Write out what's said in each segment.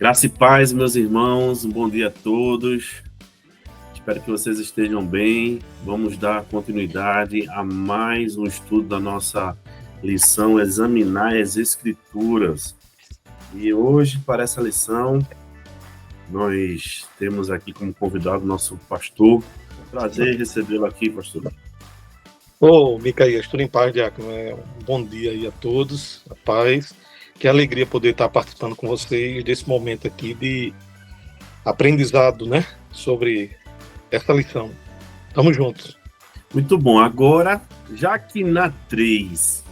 Graça e paz, meus irmãos, um bom dia a todos. Espero que vocês estejam bem. Vamos dar continuidade a mais um estudo da nossa lição Examinar as Escrituras. E hoje, para essa lição, nós temos aqui como convidado o nosso pastor. Prazer recebê-lo aqui, pastor. Micaías, tudo em paz, Diácono. Um bom dia aí a todos, a paz. Que alegria poder estar participando com vocês desse momento aqui de aprendizado, né? Sobre essa lição. Tamo juntos. Muito bom. Agora, já que na 3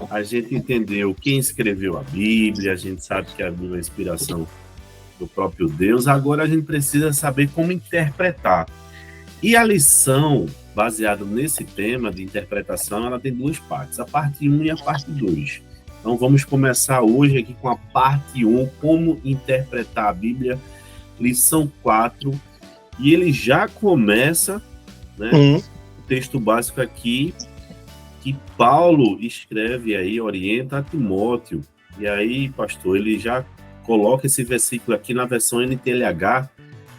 a gente entendeu quem escreveu a Bíblia, a gente sabe que a Bíblia é a inspiração do próprio Deus, agora a gente precisa saber como interpretar. E a lição, baseada nesse tema de interpretação, ela tem duas partes, a parte 1 e a parte 2. Então vamos começar hoje aqui com a parte 1, como interpretar a Bíblia, lição 4, e ele já começa, né, o texto básico aqui, que Paulo escreve aí, orienta a Timóteo, e aí, pastor, ele já coloca esse versículo aqui na versão NTLH,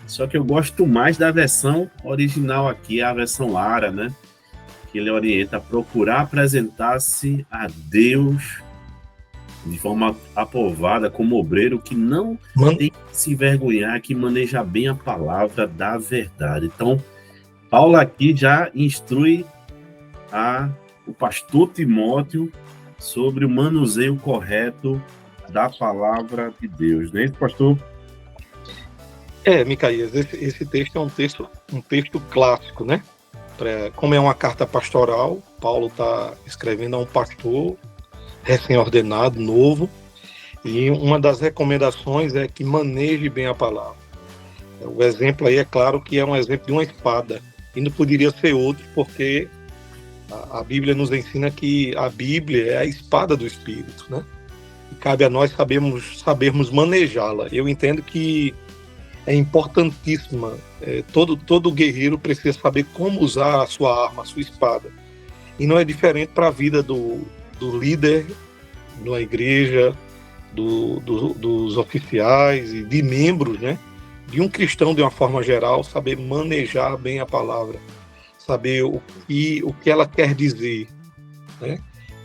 só que eu gosto mais da versão original aqui, a versão Lara, né, que ele orienta a procurar apresentar-se a Deus de forma aprovada, como obreiro que não tem que se envergonhar, que maneja bem a palavra da verdade. Então, Paulo aqui já instrui o pastor Timóteo sobre o manuseio correto da palavra de Deus, não é isso, pastor? Micaías, esse texto é um texto clássico, né? Como é uma carta pastoral, Paulo está escrevendo a um pastor recém-ordenado, novo, e uma das recomendações é que maneje bem a palavra. O exemplo aí é claro que é um exemplo de uma espada, e não poderia ser outro, porque a Bíblia nos ensina que a Bíblia é a espada do Espírito, né? E cabe a nós sabermos manejá-la. Eu entendo que é importantíssima, todo guerreiro precisa saber como usar a sua arma, a sua espada, e não é diferente para a vida do líder da igreja, dos oficiais e de membros, né? De um cristão, de uma forma geral, saber manejar bem a palavra, saber o que ela quer dizer, né?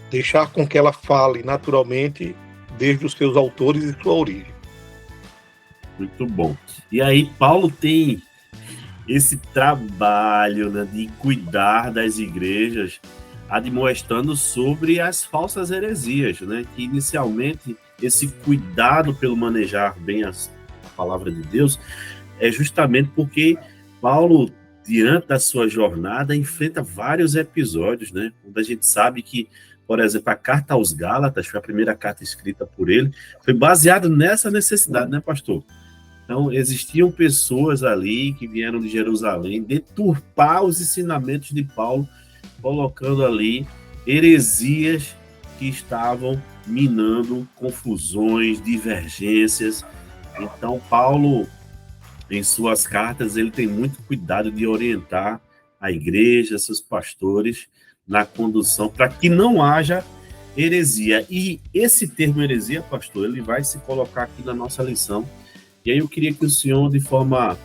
Deixar com que ela fale naturalmente desde os seus autores e sua origem. Muito bom. E aí Paulo tem esse trabalho, né, de cuidar das igrejas, admoestando sobre as falsas heresias, né? Que inicialmente esse cuidado pelo manejar bem a palavra de Deus é justamente porque Paulo, diante da sua jornada, enfrenta vários episódios, né? Onde a gente sabe que, por exemplo, a carta aos Gálatas, foi a primeira carta escrita por ele, foi baseada nessa necessidade, né, pastor? Então, existiam pessoas ali que vieram de Jerusalém deturpar os ensinamentos de Paulo, colocando ali heresias que estavam minando confusões, divergências. Então, Paulo, em suas cartas, ele tem muito cuidado de orientar a igreja, seus pastores, na condução, para que não haja heresia. E esse termo heresia, pastor, ele vai se colocar aqui na nossa lição. E aí eu queria que o senhor, de forma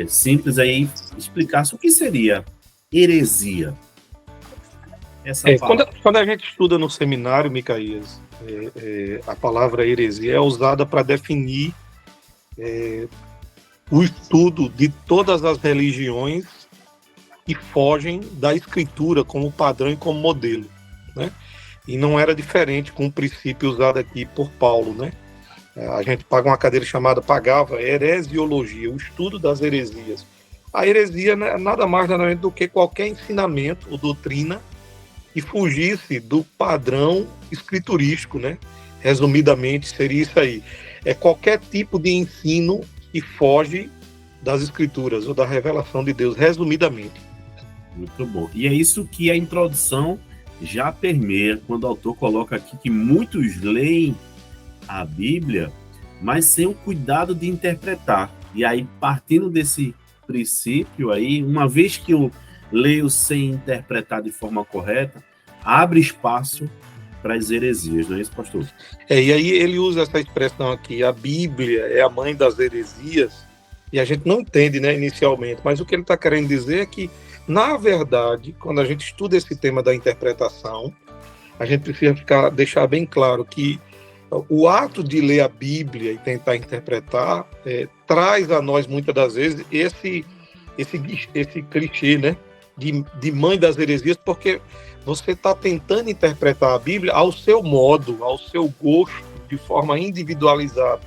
simples, aí, explicasse o que seria heresia. Quando a gente estuda no seminário, Micaías, a palavra heresia é usada para definir o estudo de todas as religiões que fogem da escritura como padrão e como modelo, né? E não era diferente com o princípio usado aqui por Paulo, né? A gente pagava heresiologia, o estudo das heresias. A heresia é nada mais nada menos do que qualquer ensinamento ou doutrina que fugisse do padrão escriturístico, né? Resumidamente, seria isso aí. É qualquer tipo de ensino que foge das escrituras ou da revelação de Deus, resumidamente. Muito bom. E é isso que a introdução já permeia, quando o autor coloca aqui que muitos leem a Bíblia, mas sem o cuidado de interpretar. E aí, partindo desse princípio aí, uma vez que eu leio sem interpretar de forma correta, abre espaço para as heresias, não é isso, pastor? E aí ele usa essa expressão aqui, a Bíblia é a mãe das heresias, e a gente não entende, né, inicialmente, mas o que ele está querendo dizer é que, na verdade, quando a gente estuda esse tema da interpretação, a gente precisa deixar bem claro que o ato de ler a Bíblia e tentar interpretar traz a nós, muitas das vezes, esse clichê, né, de mãe das heresias, porque você está tentando interpretar a Bíblia ao seu modo, ao seu gosto, de forma individualizada.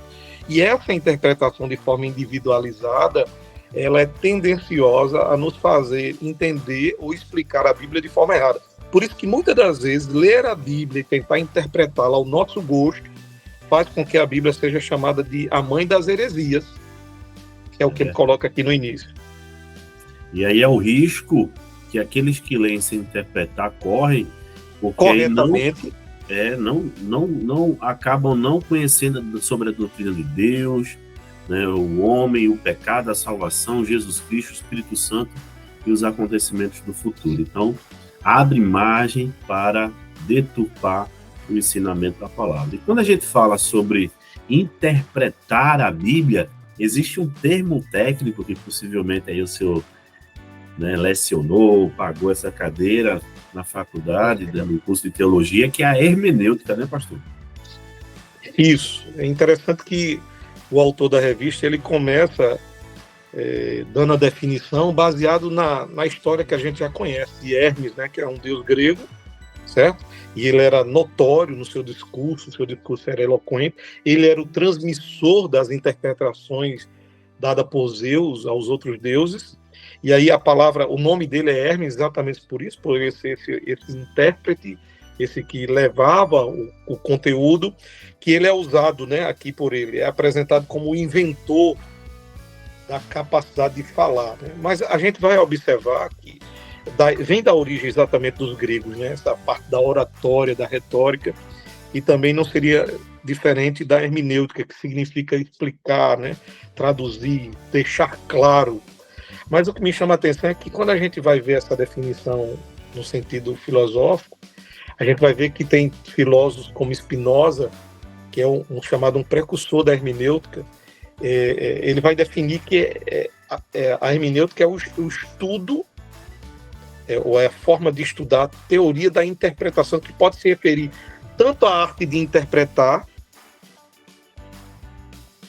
E essa interpretação de forma individualizada, ela é tendenciosa a nos fazer entender ou explicar a Bíblia de forma errada. Por isso que muitas das vezes ler a Bíblia e tentar interpretá-la ao nosso gosto faz com que a Bíblia seja chamada de a mãe das heresias, que é o que ele coloca aqui no início. E aí é o risco que aqueles que leem sem interpretar correm, porque corretamente não acabam não conhecendo sobre a doutrina de Deus, né, o homem, o pecado, a salvação, Jesus Cristo, o Espírito Santo e os acontecimentos do futuro. Então, abre margem para deturpar o ensinamento da palavra. E quando a gente fala sobre interpretar a Bíblia, existe um termo técnico que possivelmente aí o senhor, né, lecionou, pagou essa cadeira na faculdade, dando um curso de teologia, que é a hermenêutica, né, pastor? Isso. É interessante que o autor da revista, ele começa dando a definição baseado na história que a gente já conhece, de Hermes, né, que é um deus grego, certo? E ele era notório no seu discurso era eloquente, ele era o transmissor das interpretações dadas por Zeus aos outros deuses, e aí o nome dele é Hermes exatamente por isso, por esse intérprete, esse que levava o conteúdo, que ele é usado, né, aqui por ele, é apresentado como o inventor da capacidade de falar, né? Mas a gente vai observar que vem da origem exatamente dos gregos, né? Essa parte da oratória, da retórica, e também não seria diferente da hermenêutica, que significa explicar, né? Traduzir, deixar claro. Mas o que me chama a atenção é que quando a gente vai ver essa definição no sentido filosófico, a gente vai ver que tem filósofos como Spinoza, que é um precursor da hermenêutica. Ele vai definir que a hermenêutica é o estudo, ou é a forma de estudar a teoria da interpretação, que pode se referir tanto à arte de interpretar,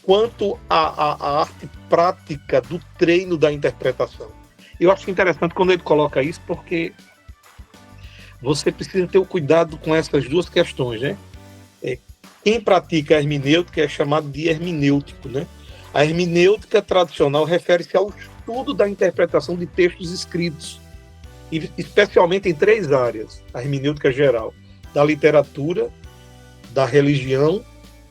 quanto à arte prática do treino da interpretação. Eu acho interessante quando ele coloca isso, porque você precisa ter o cuidado com essas duas questões, né? Quem pratica a hermenêutica é chamado de hermenêutico, né? A hermenêutica tradicional refere-se ao estudo da interpretação de textos escritos, e especialmente em 3 áreas: a hermenêutica geral, da literatura, da religião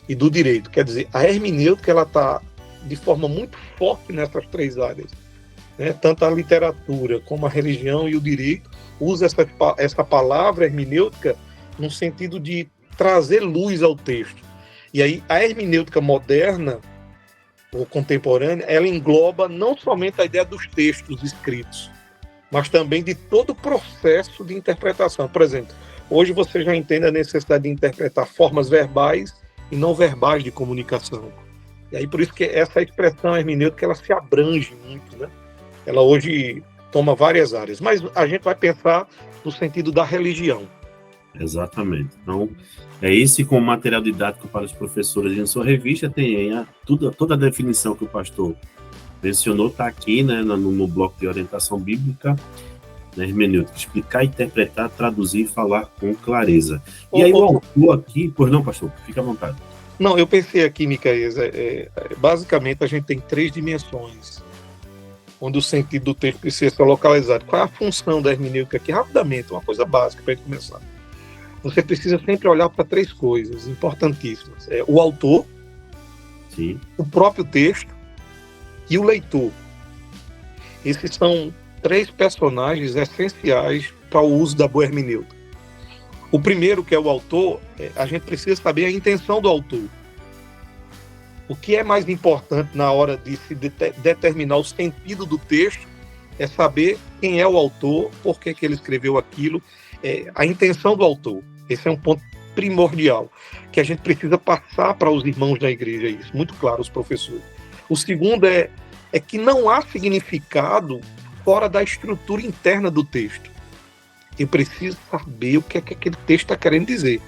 e do direito. Quer dizer, a hermenêutica ela está de forma muito forte nessas 3 áreas, né? Tanto a literatura como a religião e o direito usa essa palavra hermenêutica no sentido de trazer luz ao texto. E aí a hermenêutica moderna ou contemporânea, ela engloba não somente a ideia dos textos escritos, mas também de todo o processo de interpretação. Por exemplo, hoje você já entende a necessidade de interpretar formas verbais e não verbais de comunicação. E aí por isso que essa expressão hermenêutica ela se abrange muito, né? Ela hoje toma várias áreas, mas a gente vai pensar no sentido da religião. Exatamente. Então, é esse como material didático para os professores. Em sua revista tem toda a definição que o pastor mencionou, está aqui, né, no bloco de orientação bíblica, né, hermenêutica, explicar, interpretar, traduzir e falar com clareza. E aí o autor aqui, pois não, pastor, fica à vontade. Não, eu pensei aqui, Micaías, basicamente a gente tem 3 dimensões, onde o sentido do texto precisa ser localizado. Qual é a função da hermenêutica aqui? Rapidamente, uma coisa básica para a gente começar. Você precisa sempre olhar para 3 coisas importantíssimas. O autor, sim, o próprio texto e o leitor. Esses são 3 personagens essenciais para o uso da boa hermenêutica. O primeiro, que é o autor, a gente precisa saber a intenção do autor. O que é mais importante na hora de se determinar o sentido do texto é saber quem é o autor, por que ele escreveu aquilo, a intenção do autor. Esse é um ponto primordial, que a gente precisa passar para os irmãos da igreja, isso, muito claro, os professores. O segundo é que não há significado fora da estrutura interna do texto. Eu preciso saber o que é que aquele texto está querendo dizer.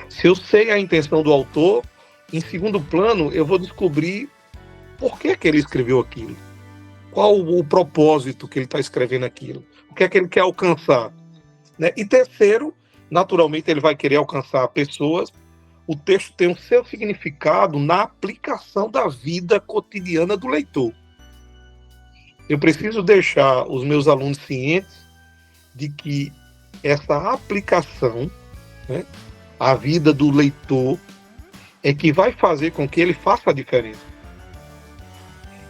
Se eu sei a intenção do autor, em segundo plano, eu vou descobrir por que ele escreveu aquilo. Qual o propósito que ele está escrevendo aquilo. O que é que ele quer alcançar. Né? E terceiro, naturalmente ele vai querer alcançar pessoas. O texto tem o seu significado na aplicação da vida cotidiana do leitor. Eu preciso deixar os meus alunos cientes de que essa aplicação, né, à vida do leitor, é que vai fazer com que ele faça a diferença.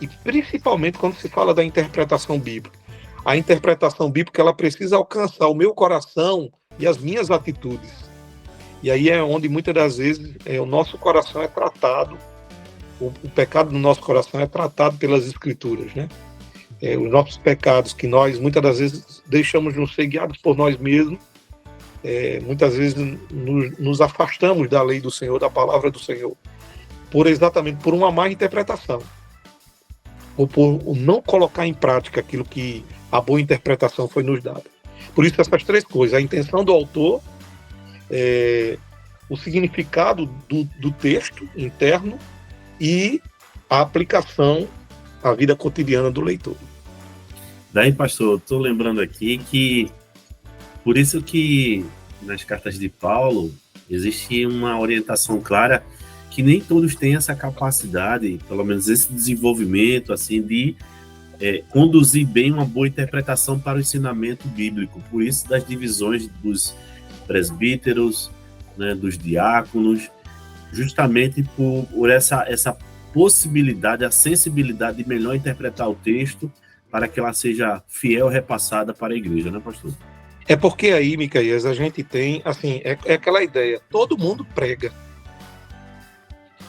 E principalmente quando se fala da interpretação bíblica. A interpretação bíblica ela precisa alcançar o meu coração e as minhas atitudes. E aí é onde muitas das vezes o nosso coração é tratado, o pecado do nosso coração é tratado pelas Escrituras, né? Os nossos pecados que nós muitas das vezes deixamos de ser guiados por nós mesmos, muitas vezes nos afastamos da lei do Senhor, da palavra do Senhor, exatamente por uma má interpretação, ou por não colocar em prática aquilo que a boa interpretação foi nos dada. Por isso essas três coisas, a intenção do autor, o significado do texto interno e a aplicação à vida cotidiana do leitor. Daí, pastor, estou lembrando aqui que por isso que nas cartas de Paulo existe uma orientação clara que nem todos têm essa capacidade, pelo menos esse desenvolvimento assim de conduzir bem uma boa interpretação para o ensinamento bíblico. Por isso das divisões dos presbíteros, né, dos diáconos, justamente por essa possibilidade, a sensibilidade de melhor interpretar o texto para que ela seja fiel repassada para a igreja, né, pastor? É porque aí, Micaías, a gente tem, assim, é aquela ideia, todo mundo prega,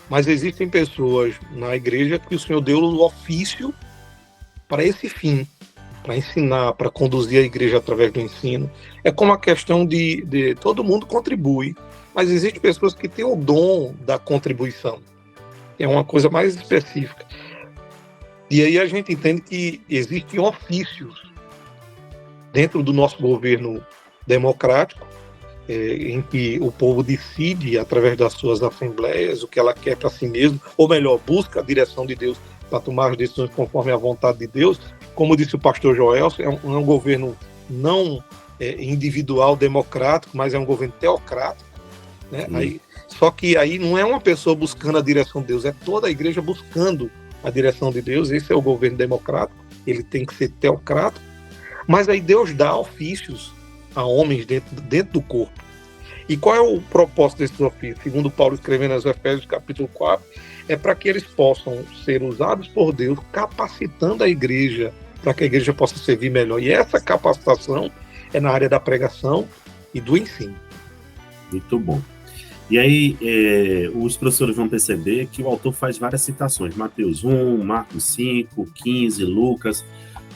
mas existem pessoas na igreja que o Senhor deu o ofício para esse fim, para ensinar, para conduzir a igreja através do ensino. É como a questão de todo mundo contribui, mas existem pessoas que têm o dom da contribuição, é uma coisa mais específica. E aí a gente entende que existem ofícios dentro do nosso governo democrático, em que o povo decide, através das suas assembleias, o que ela quer para si mesmo, ou melhor, busca a direção de Deus para tomar as decisões conforme a vontade de Deus. Como disse o pastor Joelson, é um governo não individual, democrático, mas é um governo teocrático. Né? Só que aí não é uma pessoa buscando a direção de Deus, é toda a igreja buscando a direção de Deus. Esse é o governo democrático, ele tem que ser teocrático. Mas aí Deus dá ofícios a homens dentro do corpo. E qual é o propósito desses ofícios? Segundo Paulo escrevendo aos Efésios, capítulo 4, é para que eles possam ser usados por Deus, capacitando a igreja, para que a igreja possa servir melhor. E essa capacitação é na área da pregação e do ensino. Muito bom. E aí, os professores vão perceber que o autor faz várias citações. Mateus 1, Marcos 5, 15, Lucas.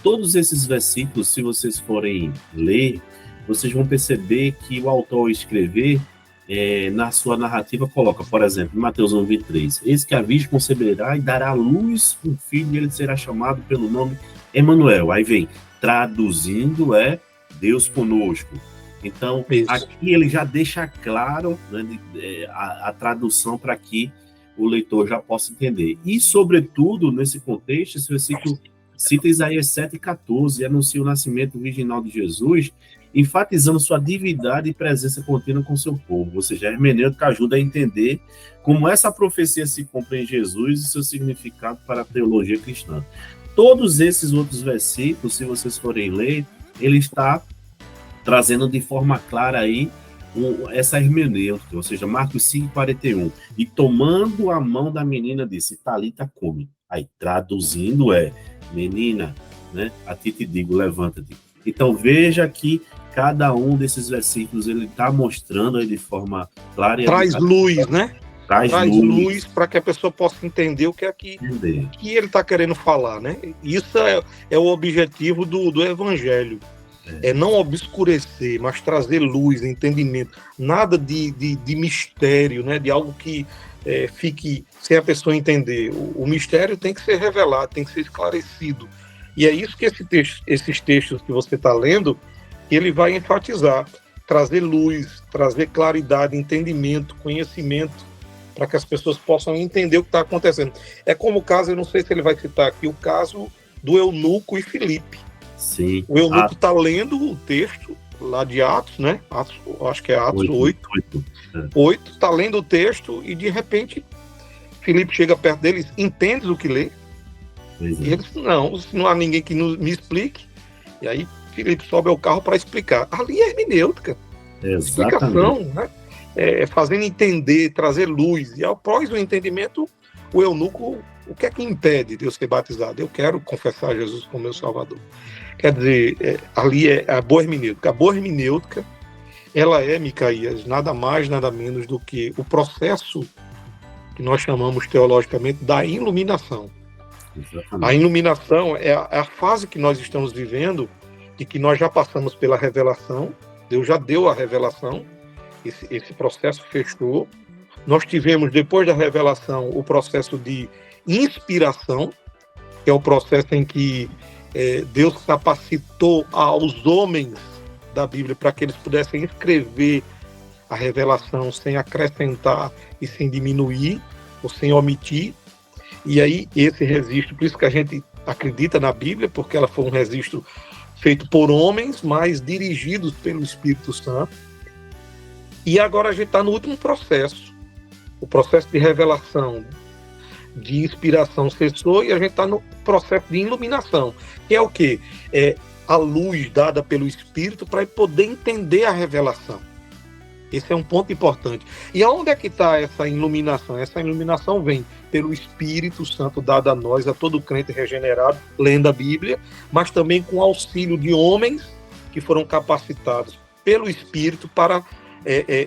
Todos esses versículos, se vocês forem ler, vocês vão perceber que o autor, ao escrever, na sua narrativa, coloca, por exemplo, em Mateus 1, 23, eis que a virgem conceberá e dará à luz um filho, e ele será chamado pelo nome Emanuel. Aí vem, traduzindo, Deus conosco. Então, isso. Aqui ele já deixa claro, né, a tradução para que o leitor já possa entender. E, sobretudo, nesse contexto, esse versículo cita Isaías 7,14 e anuncia o nascimento virginal de Jesus, enfatizando sua divindade e presença contínua com seu povo. Ou seja, a hermenêutica ajuda a entender como essa profecia se cumpre em Jesus e seu significado para a teologia cristã. Todos esses outros versículos, se vocês forem ler, ele está trazendo de forma clara aí essa hermenêutica, ou seja, Marcos 5,41. E tomando a mão da menina, disse, Talita cumi. Aí, traduzindo menina, né? A ti te digo, levanta-te. Então, veja que cada um desses versículos, ele está mostrando aí de forma clara. Traz luz, né? Traz luz para que a pessoa possa entender o que é que ele está querendo falar, né? Isso é o objetivo do evangelho. É não obscurecer, mas trazer luz, entendimento. Nada de mistério, né? De algo que fique sem a pessoa entender. O mistério tem que ser revelado, tem que ser esclarecido. E é isso que esses textos que você está lendo, ele vai enfatizar. Trazer luz, trazer claridade, entendimento, conhecimento, para que as pessoas possam entender o que está acontecendo. É como o caso, eu não sei se ele vai citar aqui, o caso do eunuco e Filipe. Sim. O eunuco está lendo o texto lá de Atos, né? Acho que é Atos 8. 8, está lendo o texto e, de repente, Filipe chega perto deles, entende o que lê? E eles, não há ninguém que me explique. E aí, Filipe sobe ao carro para explicar. Ali é hermenêutica. Explicação, né? Fazendo entender, trazer luz. E após o entendimento, o eunuco, o que é que impede de eu ser batizado? Eu quero confessar Jesus como meu Salvador. Quer dizer, ali é a boa hermenêutica. A boa hermenêutica, ela é, Micaías, nada mais, nada menos do que o processo que nós chamamos teologicamente da iluminação. Exatamente. A iluminação é a fase que nós estamos vivendo, de que nós já passamos pela revelação. Deus já deu a revelação, esse processo fechou. Nós tivemos, depois da revelação, o processo de inspiração, que é o processo em que Deus capacitou aos homens da Bíblia para que eles pudessem escrever a revelação sem acrescentar e sem diminuir, ou sem omitir. E aí, esse registro, por isso que a gente acredita na Bíblia, porque ela foi um registro feito por homens, mas dirigidos pelo Espírito Santo. E agora a gente está no último processo. O processo de revelação, de inspiração cessou, e a gente está no processo de iluminação, que é o quê? É a luz dada pelo Espírito para poder entender a revelação. Esse é um ponto importante. E aonde é que está essa iluminação? Essa iluminação vem pelo Espírito Santo dado a nós, a todo crente regenerado, lendo a Bíblia, mas também com auxílio de homens que foram capacitados pelo Espírito para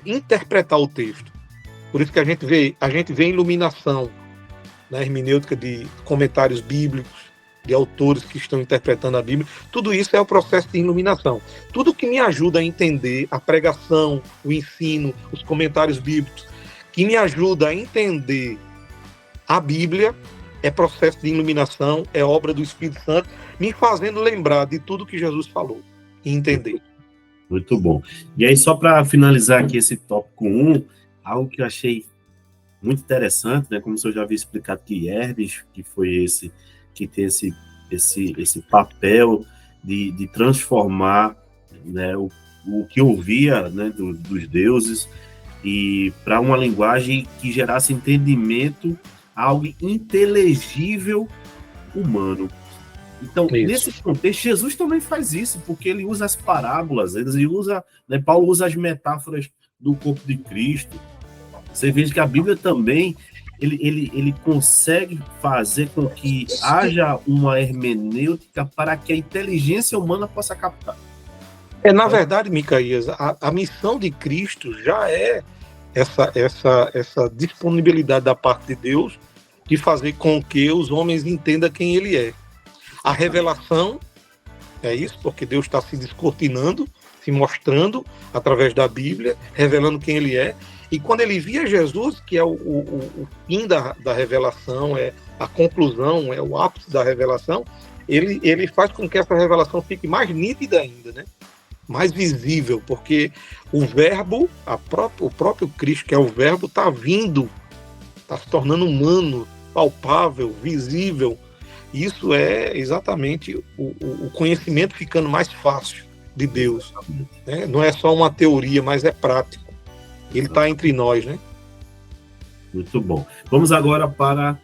interpretar o texto. Por isso que a gente vê iluminação na hermenêutica de comentários bíblicos, de autores que estão interpretando a Bíblia. Tudo isso é o processo de iluminação. Tudo que me ajuda a entender a pregação, o ensino, os comentários bíblicos, que me ajuda a entender a Bíblia, é processo de iluminação, é obra do Espírito Santo, me fazendo lembrar de tudo que Jesus falou e entender. Muito bom. E aí, só para finalizar aqui esse tópico 1, algo que eu achei muito interessante, né? Como o senhor já havia explicado, que Hermes, que foi esse que tem esse papel de transformar, né, o que ouvia, né, dos deuses, e para uma linguagem que gerasse entendimento, algo inteligível humano. Então, nesse contexto, Jesus também faz isso, porque ele usa as parábolas, ele usa, né, Paulo usa as metáforas do corpo de Cristo. Você vê que a Bíblia também ele consegue fazer com que haja uma hermenêutica para que a inteligência humana possa captar. Na verdade, Micaías, a missão de Cristo já é essa disponibilidade da parte de Deus de fazer com que os homens entendam quem ele é. A revelação é isso, porque Deus está se descortinando, se mostrando através da Bíblia, revelando quem ele é. E quando ele via Jesus, que é o fim da revelação, é a conclusão, é o ápice da revelação, ele faz com que essa revelação fique mais nítida ainda, né? Mais visível, porque o verbo, o próprio Cristo, que é o verbo, está vindo, está se tornando humano, palpável, visível. Isso é exatamente o conhecimento ficando mais fácil de Deus, né? Não é só uma teoria, mas é prático. Ele está entre nós, né? Muito bom. Vamos agora para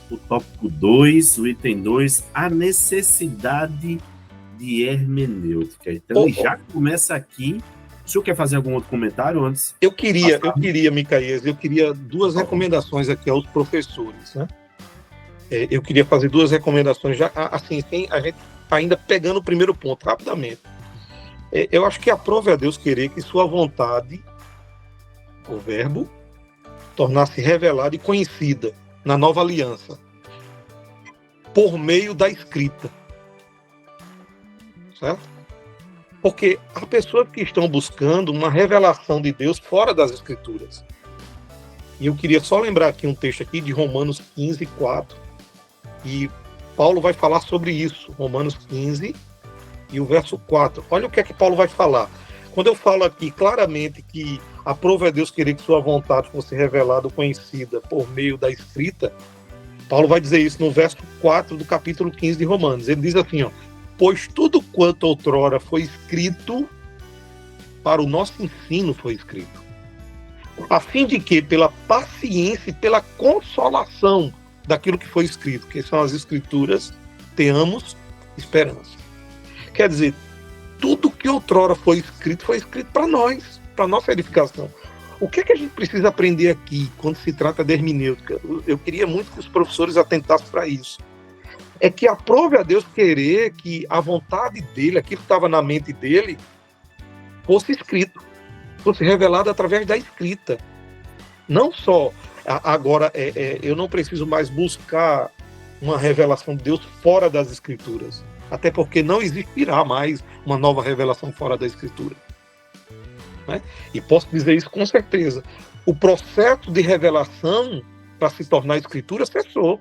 o tópico 2, o item 2, a necessidade de hermenêutica. Então, ele já começa aqui. O senhor quer fazer algum outro comentário antes? Eu queria, Micaías, duas recomendações aqui aos professores, né? Eu queria fazer duas recomendações, já assim, a gente ainda pegando o primeiro ponto, rapidamente. Eu acho que aprove a Deus querer que sua vontade, o verbo, tornasse revelada e conhecida na nova aliança, por meio da escrita. Certo? Porque há pessoas que estão buscando uma revelação de Deus fora das Escrituras. E eu queria só lembrar aqui um texto aqui de Romanos 15, 4. E Paulo vai falar sobre isso. Romanos 15 e o verso 4. Olha o que é que Paulo vai falar. Quando eu falo aqui claramente que aprova a Deus querer que sua vontade fosse revelada ou conhecida por meio da escrita, Paulo vai dizer isso no verso 4 do capítulo 15 de Romanos. Ele diz assim, ó: pois tudo quanto outrora foi escrito, para o nosso ensino foi escrito, a fim de que, pela paciência e pela consolação daquilo que foi escrito, que são as escrituras, tenhamos esperança. Quer dizer, tudo que outrora foi escrito para nós, para nossa edificação. O que é que a gente precisa aprender aqui quando se trata de hermenêutica? Eu queria muito que os professores atentassem para isso. É que aprove a Deus querer que a vontade dele, aquilo que estava na mente dele, fosse escrito, fosse revelado através da escrita. Não só, agora, eu não preciso mais buscar uma revelação de Deus fora das Escrituras, até porque não existirá mais uma nova revelação fora da Escritura. Né? E posso dizer isso com certeza. O processo de revelação para se tornar Escritura cessou.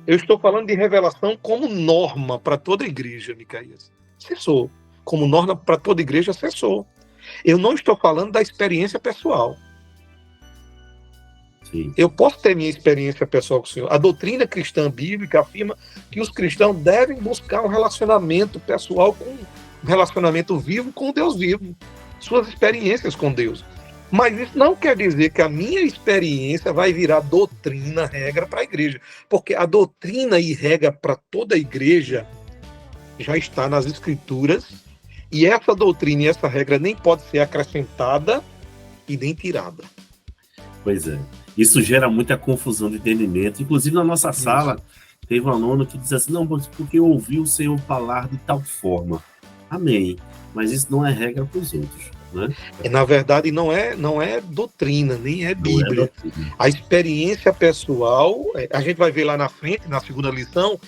Eu estou falando de revelação como norma para toda igreja, Micaías. Cessou. Como norma para toda igreja, cessou. Eu não estou falando da experiência pessoal. Sim. Eu posso ter minha experiência pessoal com o Senhor. A doutrina cristã bíblica afirma que os cristãos devem buscar um relacionamento pessoal, um relacionamento vivo com Deus vivo. Suas experiências com Deus. Mas isso não quer dizer que a minha experiência vai virar doutrina, regra para a igreja. Porque a doutrina e regra para toda a igreja já está nas Escrituras. E essa doutrina e essa regra nem pode ser acrescentada e nem tirada. Pois é. Isso gera muita confusão de entendimento. Inclusive, na nossa sala, teve um aluno que disse assim, não, porque eu ouvi o Senhor falar de tal forma. Amém. Mas isso não é regra para os outros. Né? Na verdade, não é doutrina, nem é Bíblia. A experiência pessoal, a gente vai ver lá na frente, na segunda lição,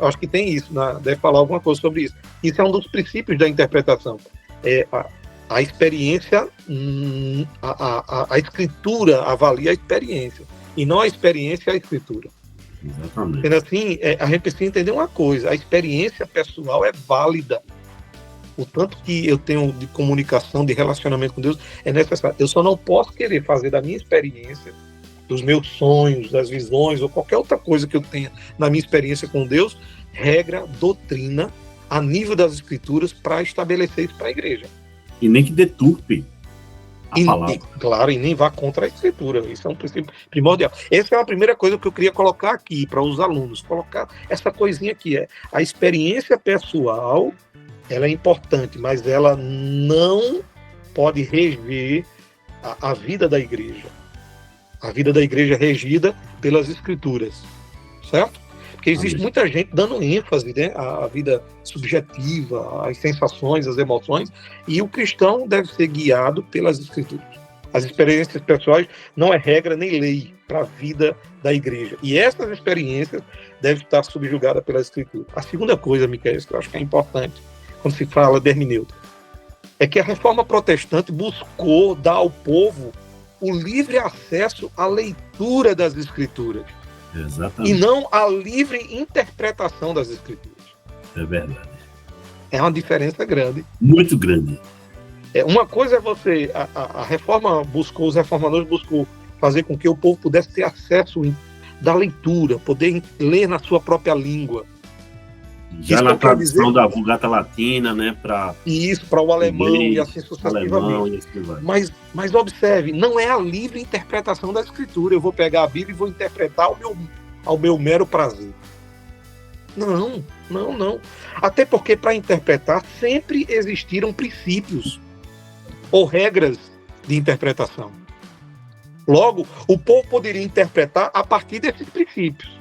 acho que tem isso, deve falar alguma coisa sobre isso. Isso é um dos princípios da interpretação. A experiência, a escritura avalia a experiência, e não a experiência a escritura. Exatamente. Sendo assim, a gente precisa entender uma coisa, a experiência pessoal é válida. O tanto que eu tenho de comunicação, de relacionamento com Deus, é necessário. Eu só não posso querer fazer da minha experiência, dos meus sonhos, das visões, ou qualquer outra coisa que eu tenha na minha experiência com Deus, regra, doutrina, a nível das escrituras, para estabelecer isso para a igreja. E nem que deturpe a palavra. Claro, e nem vá contra a escritura. Isso é um princípio primordial. Essa é a primeira coisa que eu queria colocar aqui para os alunos. Colocar essa coisinha aqui. A experiência pessoal, ela é importante, mas ela não pode reger a vida da igreja. A vida da igreja é regida pelas escrituras. Certo? Porque existe muita gente dando ênfase, né, à vida subjetiva, às sensações, às emoções, e o cristão deve ser guiado pelas escrituras. As experiências pessoais não é regra nem lei para a vida da igreja. E essas experiências devem estar subjugadas pela escritura. A segunda coisa, Micael, que eu acho que é importante, quando se fala de hermenêutica, é que a reforma protestante buscou dar ao povo o livre acesso à leitura das escrituras. Exatamente. E não a livre interpretação das escrituras. É verdade. É uma diferença grande. Muito grande. Uma coisa é você... A reforma buscou, os reformadores buscou fazer com que o povo pudesse ter acesso da leitura, poder ler na sua própria língua. Já na tradução da Vulgata Latina, né? Isso, para o alemão e assim sucessivamente. Mas observe, não é a livre interpretação da escritura. Eu vou pegar a Bíblia e vou interpretar ao meu mero prazer. Não. Até porque para interpretar sempre existiram princípios ou regras de interpretação. Logo, o povo poderia interpretar a partir desses princípios.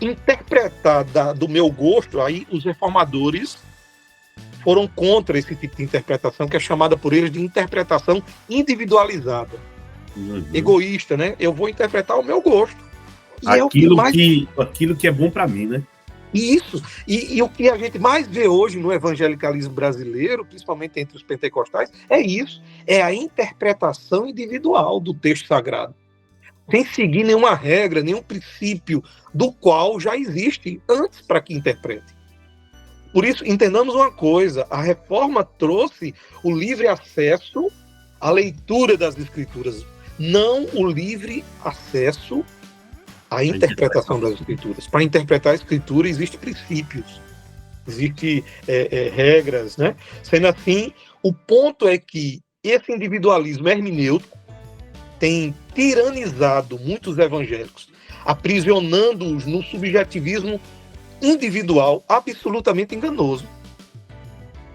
Interpretar do meu gosto, aí os reformadores foram contra esse tipo de interpretação, que é chamada por eles de interpretação individualizada, egoísta, né? Eu vou interpretar o meu gosto. Aquilo que é bom para mim, né? Isso. E o que a gente mais vê hoje no evangelicalismo brasileiro, principalmente entre os pentecostais, é isso. É a interpretação individual do texto sagrado, sem seguir nenhuma regra, nenhum princípio do qual já existe antes para que interprete. Por isso, entendamos uma coisa, a reforma trouxe o livre acesso à leitura das Escrituras, não o livre acesso à interpretação das Escrituras. Para interpretar a Escritura, existem princípios, existem regras, né? Sendo assim, o ponto é que esse individualismo hermenêutico tem tiranizado muitos evangélicos, aprisionando-os no subjetivismo individual absolutamente enganoso.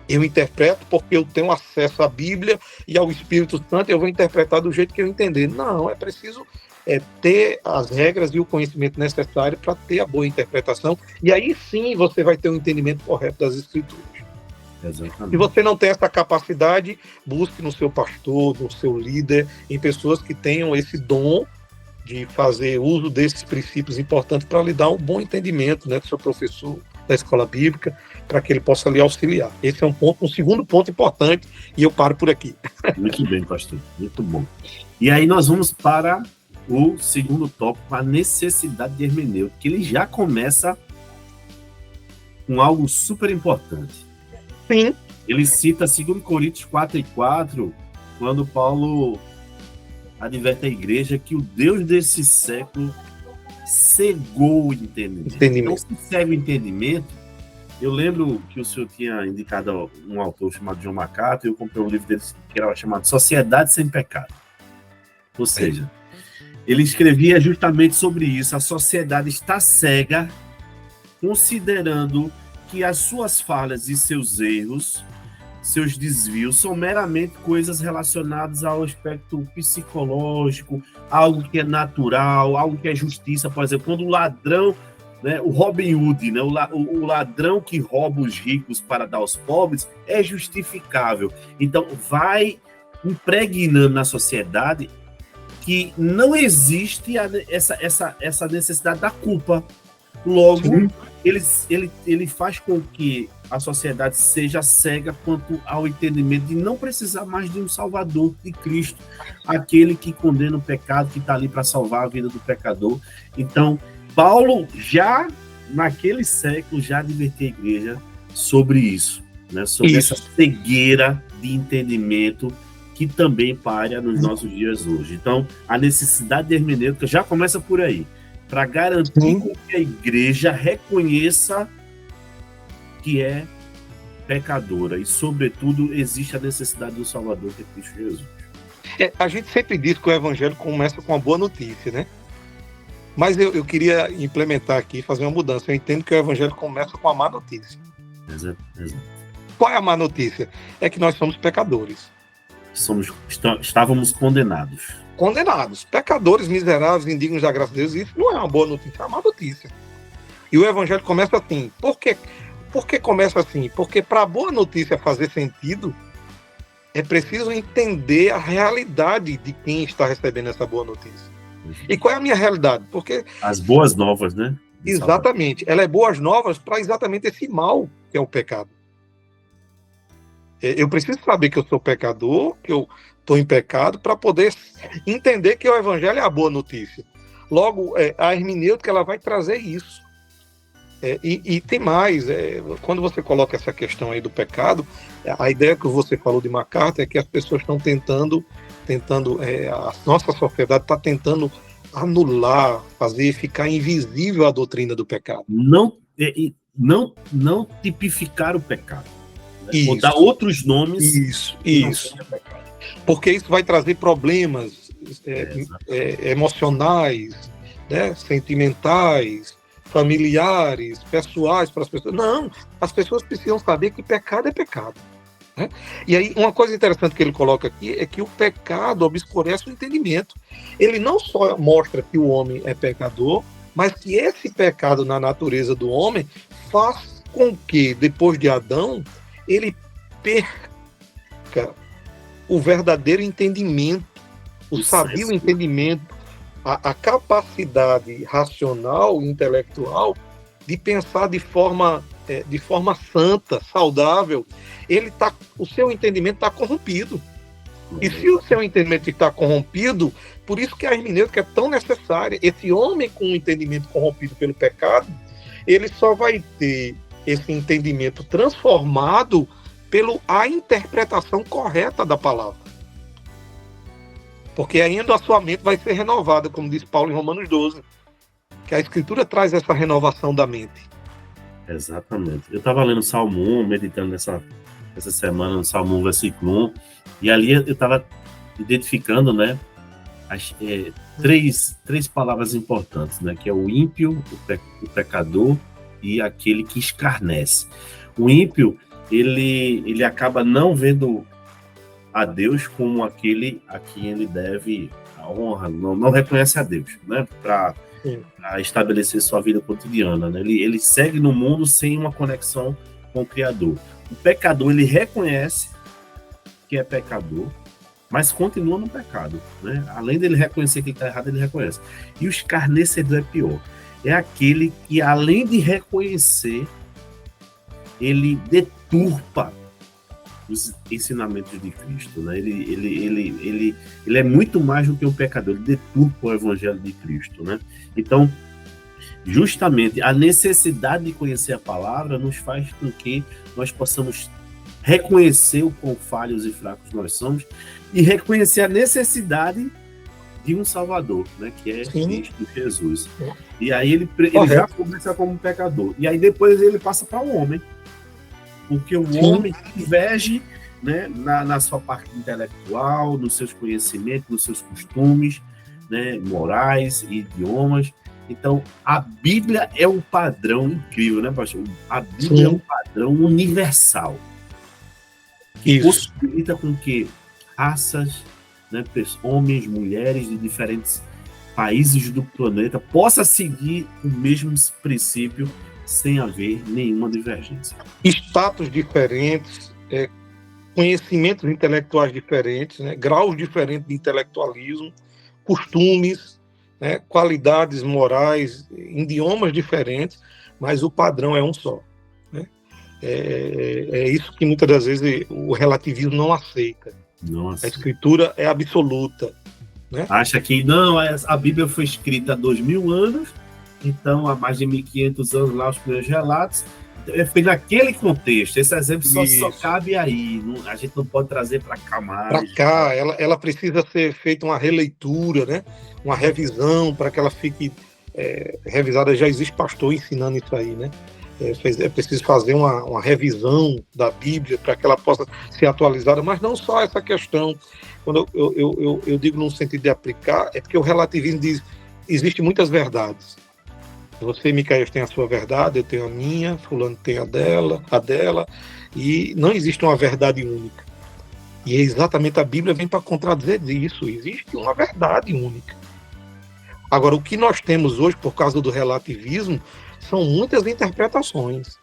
Eu interpreto porque eu tenho acesso à Bíblia e ao Espírito Santo, eu vou interpretar do jeito que eu entender. Não, é preciso ter as regras e o conhecimento necessário para ter a boa interpretação, e aí sim você vai ter um entendimento correto das Escrituras. Exatamente. Se você não tem essa capacidade, busque no seu pastor, no seu líder, em pessoas que tenham esse dom de fazer uso desses princípios importantes para lhe dar um bom entendimento, né, do seu professor da escola bíblica, para que ele possa lhe auxiliar. Esse é um segundo ponto importante, e eu paro por aqui. Muito bem, pastor. Muito bom. E aí nós vamos para o segundo tópico, a necessidade de hermenêutica, que ele já começa com algo super importante. Sim. Ele cita 2 Coríntios 4:4, quando Paulo adverte a igreja que o Deus desse século cegou o entendimento. Então, se cega o entendimento, eu lembro que o senhor tinha indicado um autor chamado John MacArthur, e eu comprei um livro dele que era chamado Sociedade Sem Pecado. Ou seja, ele escrevia justamente sobre isso. A sociedade está cega, considerando que as suas falhas e seus erros, seus desvios, são meramente coisas relacionadas ao aspecto psicológico, algo que é natural, algo que é justiça. Por exemplo, quando o ladrão, né, o Robin Hood, né, o ladrão que rouba os ricos para dar aos pobres, é justificável. Então, vai impregnando na sociedade que não existe essa necessidade da culpa. Logo, ele faz com que a sociedade seja cega quanto ao entendimento de não precisar mais de um Salvador, de Cristo, aquele que condena o pecado, que está ali para salvar a vida do pecador. Então, Paulo, já naquele século, já advertia a igreja sobre isso, né? Sobre essa cegueira de entendimento que também paira nos nossos dias hoje. Então, a necessidade de hermenêutica já começa por aí, para garantir que a igreja reconheça que é pecadora e, sobretudo, existe a necessidade do Salvador, que é Cristo Jesus. A gente sempre diz que o evangelho começa com uma boa notícia, né? Mas eu queria implementar aqui, fazer uma mudança. Eu entendo que o evangelho começa com a má notícia. Exato. Qual é a má notícia? É que nós somos pecadores. Estávamos condenados. Condenados, pecadores, miseráveis, indignos da graça de Deus. Isso não é uma boa notícia, é uma má notícia. E o evangelho começa assim. Por que começa assim? Porque para a boa notícia fazer sentido, é preciso entender a realidade de quem está recebendo essa boa notícia. E qual é a minha realidade? Porque as boas novas, né? Exatamente. Ela é boas novas para exatamente esse mal que é o pecado. Eu preciso saber que eu sou pecador, que eu estou em pecado, para poder entender que o evangelho é a boa notícia. Logo, a hermenêutica ela vai trazer isso. E tem mais, quando você coloca essa questão aí do pecado, a ideia que você falou de MacArthur é que as pessoas estão tentando a nossa sociedade está tentando anular, fazer ficar invisível a doutrina do pecado. Não tipificar o pecado. Né? Ou dar outros nomes. Isso. Porque isso vai trazer problemas emocionais, né, sentimentais, familiares, pessoais para as pessoas. Não, as pessoas precisam saber que pecado é pecado. Né? E aí, uma coisa interessante que ele coloca aqui é que o pecado obscurece o entendimento. Ele não só mostra que o homem é pecador, mas que esse pecado na natureza do homem faz com que, depois de Adão, ele perca o verdadeiro entendimento, o sadio entendimento, a capacidade racional e intelectual de pensar de forma santa, saudável, o seu entendimento está corrompido. E se o seu entendimento está corrompido, por isso que a hermenêutica é tão necessária. Esse homem com o entendimento corrompido pelo pecado, ele só vai ter esse entendimento transformado pela interpretação correta da palavra. Porque ainda a sua mente vai ser renovada, como diz Paulo em Romanos 12, que a Escritura traz essa renovação da mente. Exatamente. Eu estava lendo Salmo 1, meditando essa semana no Salmo 1, versículo 1, e ali eu estava identificando, né, três palavras importantes, né, que é o ímpio, o pecador e aquele que escarnece. O ímpio, ele acaba não vendo a Deus como aquele a quem ele deve a honra, não reconhece a Deus, né, para estabelecer sua vida cotidiana, né? Ele segue no mundo sem uma conexão com o Criador. O pecador, ele reconhece que é pecador, mas continua no pecado, né? Além dele reconhecer que está errado, ele reconhece. E o escarnecedor é pior. É aquele que, além de reconhecer, ele deturpa os ensinamentos de Cristo, né? Ele é muito mais do que um pecador, ele deturpa o evangelho de Cristo, né? Então, justamente a necessidade de conhecer a palavra nos faz com que nós possamos reconhecer o quão falhos e fracos nós somos e reconhecer a necessidade de um Salvador, né? Que é Cristo Jesus. E aí ele já começa como um pecador, e aí depois ele passa para um homem. Porque o homem inveja, né, na sua parte intelectual, nos seus conhecimentos, nos seus costumes, né, morais e idiomas. Então, a Bíblia é um padrão incrível, né, pastor? A Bíblia é um padrão universal. Que possibilita com que raças, né, homens, mulheres de diferentes países do planeta possam seguir o mesmo princípio sem haver nenhuma divergência. Status diferentes, conhecimentos intelectuais diferentes, né, graus diferentes de intelectualismo, costumes, né, qualidades morais, idiomas diferentes, mas o padrão é um só. Né? É isso que muitas das vezes o relativismo não aceita. Nossa. A Escritura é absoluta. Né? Acha que não, a Bíblia foi escrita há 2000 anos, então, há mais de 1.500 anos, lá os primeiros relatos, foi naquele contexto. Esse exemplo só cabe aí. A gente não pode trazer para cá mais. Para cá, ela precisa ser feita uma releitura, né? Uma revisão, para que ela fique revisada. Já existe pastor ensinando isso aí, né? É preciso fazer uma revisão da Bíblia para que ela possa ser atualizada, mas não só essa questão. Quando eu digo no sentido de aplicar, é porque o relativismo diz existem muitas verdades. Você, Micael, tem a sua verdade, eu tenho a minha, fulano tem a dela, e não existe uma verdade única. E exatamente a Bíblia vem para contradizer isso, existe uma verdade única. Agora, o que nós temos hoje, por causa do relativismo, são muitas interpretações.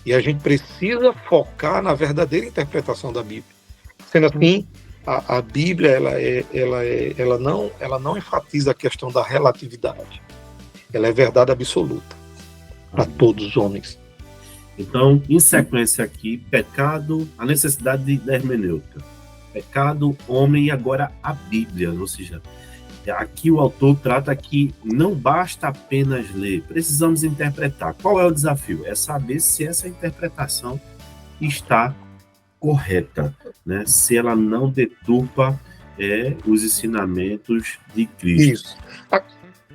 E a gente precisa focar na verdadeira interpretação da Bíblia. Sendo assim, a Bíblia ela não enfatiza a questão da relatividade. Ela é verdade absoluta para todos os homens. Então, em sequência aqui, pecado, a necessidade da hermenêutica. Pecado, homem e agora a Bíblia. Ou seja, aqui o autor trata que não basta apenas ler, precisamos interpretar. Qual é o desafio? É saber se essa interpretação está correta, né? Se ela não deturpa os ensinamentos de Cristo. Isso.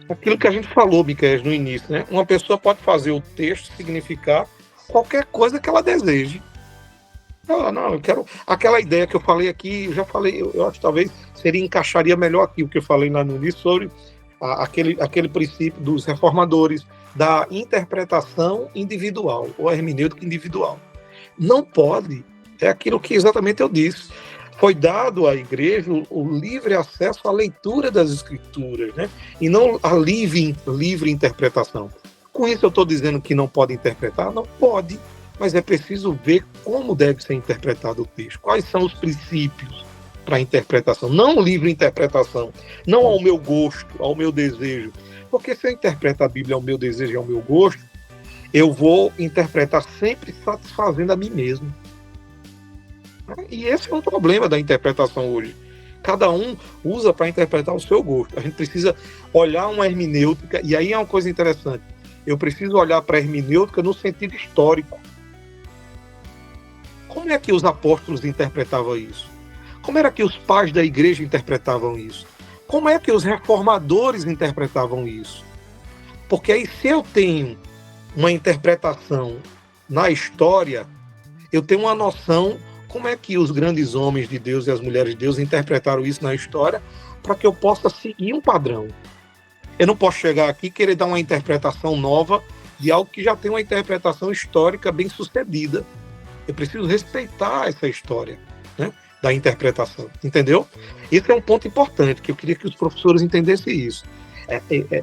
Aquilo que a gente falou, Micael, no início, né? Uma pessoa pode fazer o texto significar qualquer coisa que ela deseje. Não, eu quero... Aquela ideia que eu falei aqui, eu já falei, eu acho que talvez encaixaria melhor aqui o que eu falei lá no início sobre aquele princípio dos reformadores, da interpretação individual, ou hermenêutica individual. Não pode, é aquilo que exatamente eu disse. Foi dado à igreja o livre acesso à leitura das Escrituras, né? E não a livre interpretação. Com isso eu estou dizendo que não pode interpretar? Não pode, mas é preciso ver como deve ser interpretado o texto, quais são os princípios para a interpretação, não livre interpretação, não ao meu gosto, ao meu desejo. Porque se eu interpreto a Bíblia ao meu desejo e ao meu gosto, eu vou interpretar sempre satisfazendo a mim mesmo. E esse é um problema da interpretação hoje. Cada um usa para interpretar o seu gosto. A gente precisa olhar uma hermenêutica, e aí é uma coisa interessante. Eu preciso olhar para a hermenêutica no sentido histórico. Como é que os apóstolos interpretavam isso? Como era que os pais da igreja interpretavam isso? Como é que os reformadores interpretavam isso? Porque aí, se eu tenho uma interpretação na história, eu tenho uma noção como é que os grandes homens de Deus e as mulheres de Deus interpretaram isso na história, para que eu possa seguir um padrão. Eu não posso chegar aqui e querer dar uma interpretação nova de algo que já tem uma interpretação histórica bem sucedida. Eu preciso respeitar essa história, né, da interpretação, entendeu? Esse é um ponto importante, que eu queria que os professores entendessem isso.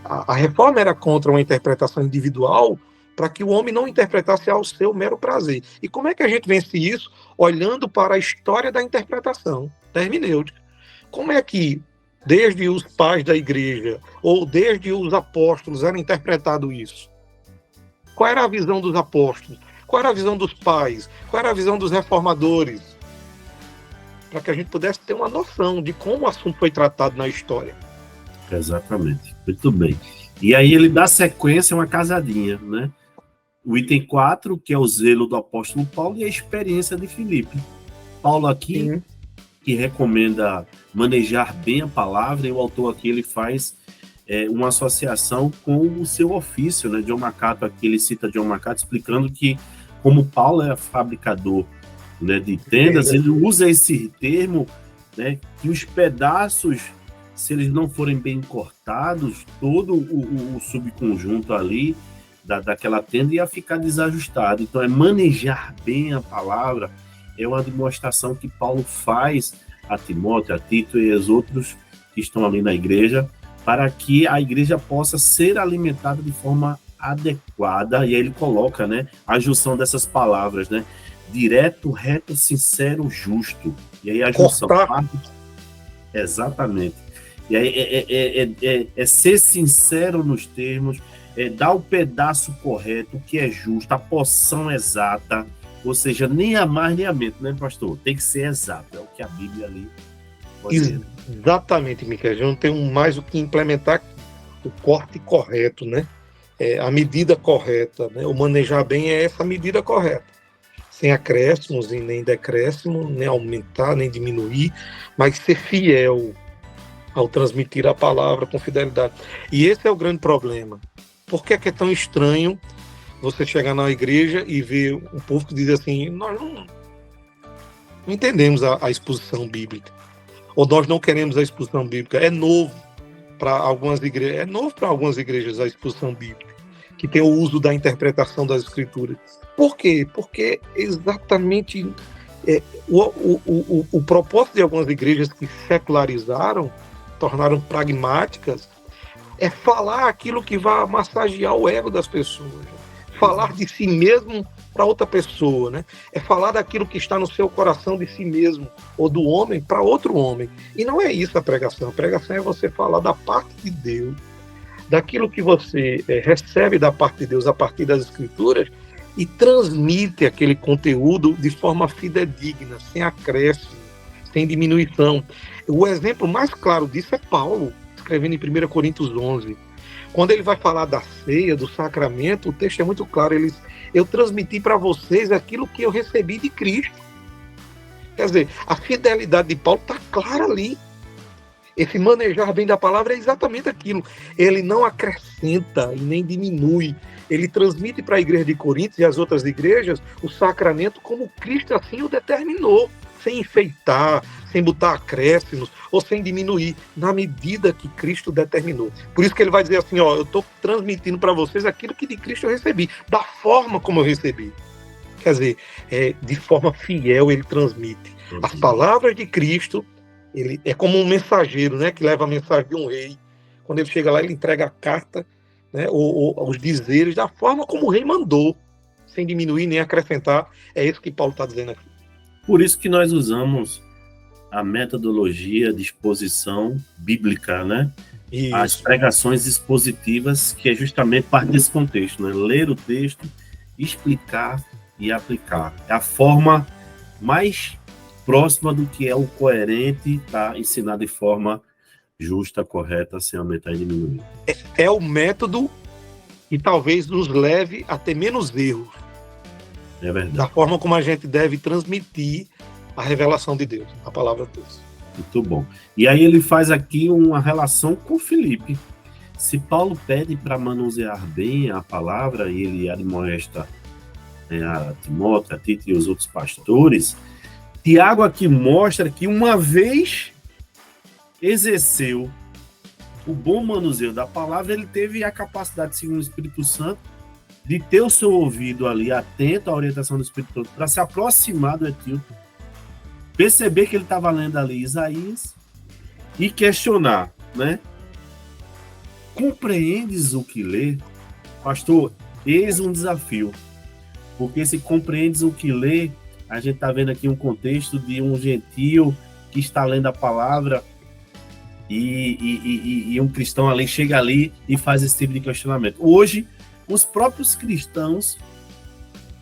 A reforma era contra uma interpretação individual, para que o homem não interpretasse ao seu mero prazer. E como é que a gente vence isso? Olhando para a história da interpretação, da hermenêutica. Como é que, desde os pais da igreja, ou desde os apóstolos, era interpretado isso? Qual era a visão dos apóstolos? Qual era a visão dos pais? Qual era a visão dos reformadores? Para que a gente pudesse ter uma noção de como o assunto foi tratado na história. Exatamente. Muito bem. E aí ele dá sequência a uma casadinha, né? O item 4, que é o zelo do apóstolo Paulo, e a experiência de Filipe. Paulo aqui, que recomenda manejar bem a palavra, e o autor aqui ele faz uma associação com o seu ofício, né? John MacArthur, aqui ele cita John MacArthur, explicando que, como Paulo é fabricador, né, de tendas, ele usa esse termo, né, que os pedaços, se eles não forem bem cortados, todo o subconjunto ali daquela tenda ia ficar desajustado. Então, manejar bem a palavra é uma demonstração que Paulo faz a Timóteo, a Tito e aos outros que estão ali na igreja, para que a igreja possa ser alimentada de forma adequada. E aí ele coloca, né, a junção dessas palavras, né? Direto, reto, sincero, justo. E aí a junção... Exatamente. E aí é ser sincero nos termos, dar o pedaço correto, o que é justo, a porção exata, ou seja, nem a mais nem a menos, né, pastor? Tem que ser exato, é o que a Bíblia ali pode dizer. Exatamente, Miquel. Eu não tenho mais o que implementar, o corte correto, né? A medida correta, né? O manejar bem é essa medida correta, sem acréscimos e nem decréscimo, nem aumentar, nem diminuir, mas ser fiel ao transmitir a palavra com fidelidade. E esse é o grande problema. Por que é tão estranho você chegar na igreja e ver um povo que diz assim, nós não entendemos a exposição bíblica, ou nós não queremos a exposição bíblica. É novo para algumas igrejas a exposição bíblica, que tem o uso da interpretação das escrituras. Por quê? Porque exatamente o propósito de algumas igrejas que secularizaram, tornaram pragmáticas, é falar aquilo que vai massagear o ego das pessoas, falar de si mesmo para outra pessoa, né? É falar daquilo que está no seu coração de si mesmo, ou do homem para outro homem. E não é isso a pregação. A pregação é você falar da parte de Deus, daquilo que você recebe da parte de Deus a partir das Escrituras, e transmite aquele conteúdo de forma fidedigna, sem acréscimo, sem diminuição. O exemplo mais claro disso é Paulo, escrevendo em 1 Coríntios 11. Quando ele vai falar da ceia, do sacramento, o texto é muito claro. Eu transmiti para vocês aquilo que eu recebi de Cristo. Quer dizer, a fidelidade de Paulo está clara ali. Esse manejar bem da palavra é exatamente aquilo. Ele não acrescenta e nem diminui. Ele transmite para a igreja de Corinto e as outras igrejas o sacramento como Cristo assim o determinou, sem enfeitar, sem botar acréscimos ou sem diminuir, na medida que Cristo determinou. Por isso que ele vai dizer assim, eu estou transmitindo para vocês aquilo que de Cristo eu recebi, da forma como eu recebi. Quer dizer, de forma fiel ele transmite. As palavras de Cristo, ele é como um mensageiro, né, que leva a mensagem de um rei. Quando ele chega lá, ele entrega a carta, né, ou os dizeres da forma como o rei mandou, sem diminuir nem acrescentar. É isso que Paulo está dizendo aqui. Por isso que nós usamos a metodologia de exposição bíblica, né? Isso. As pregações expositivas, que é justamente parte desse contexto, né? Ler o texto, explicar e aplicar. É a forma mais próxima do que é o coerente, tá? Ensinar de forma justa, correta, sem aumentar e diminuir. É o método que talvez nos leve a ter menos erros. É verdade. Da forma como a gente deve transmitir a revelação de Deus, a palavra de Deus. Muito bom. E aí ele faz aqui uma relação com Filipe. Se Paulo pede para manusear bem a palavra e ele admoesta a Timóteo, a Tito e os outros pastores, Tiago aqui mostra que uma vez exerceu o bom manuseio da palavra, ele teve a capacidade, segundo o Espírito Santo, de ter o seu ouvido ali atento à orientação do Espírito Santo para se aproximar do Etíope, perceber que ele estava lendo ali Isaías e questionar, né? Compreendes o que lê? Pastor, eis um desafio, porque se compreendes o que lê, a gente está vendo aqui um contexto de um gentio que está lendo a palavra e um cristão ali chega ali e faz esse tipo de questionamento. Hoje, os próprios cristãos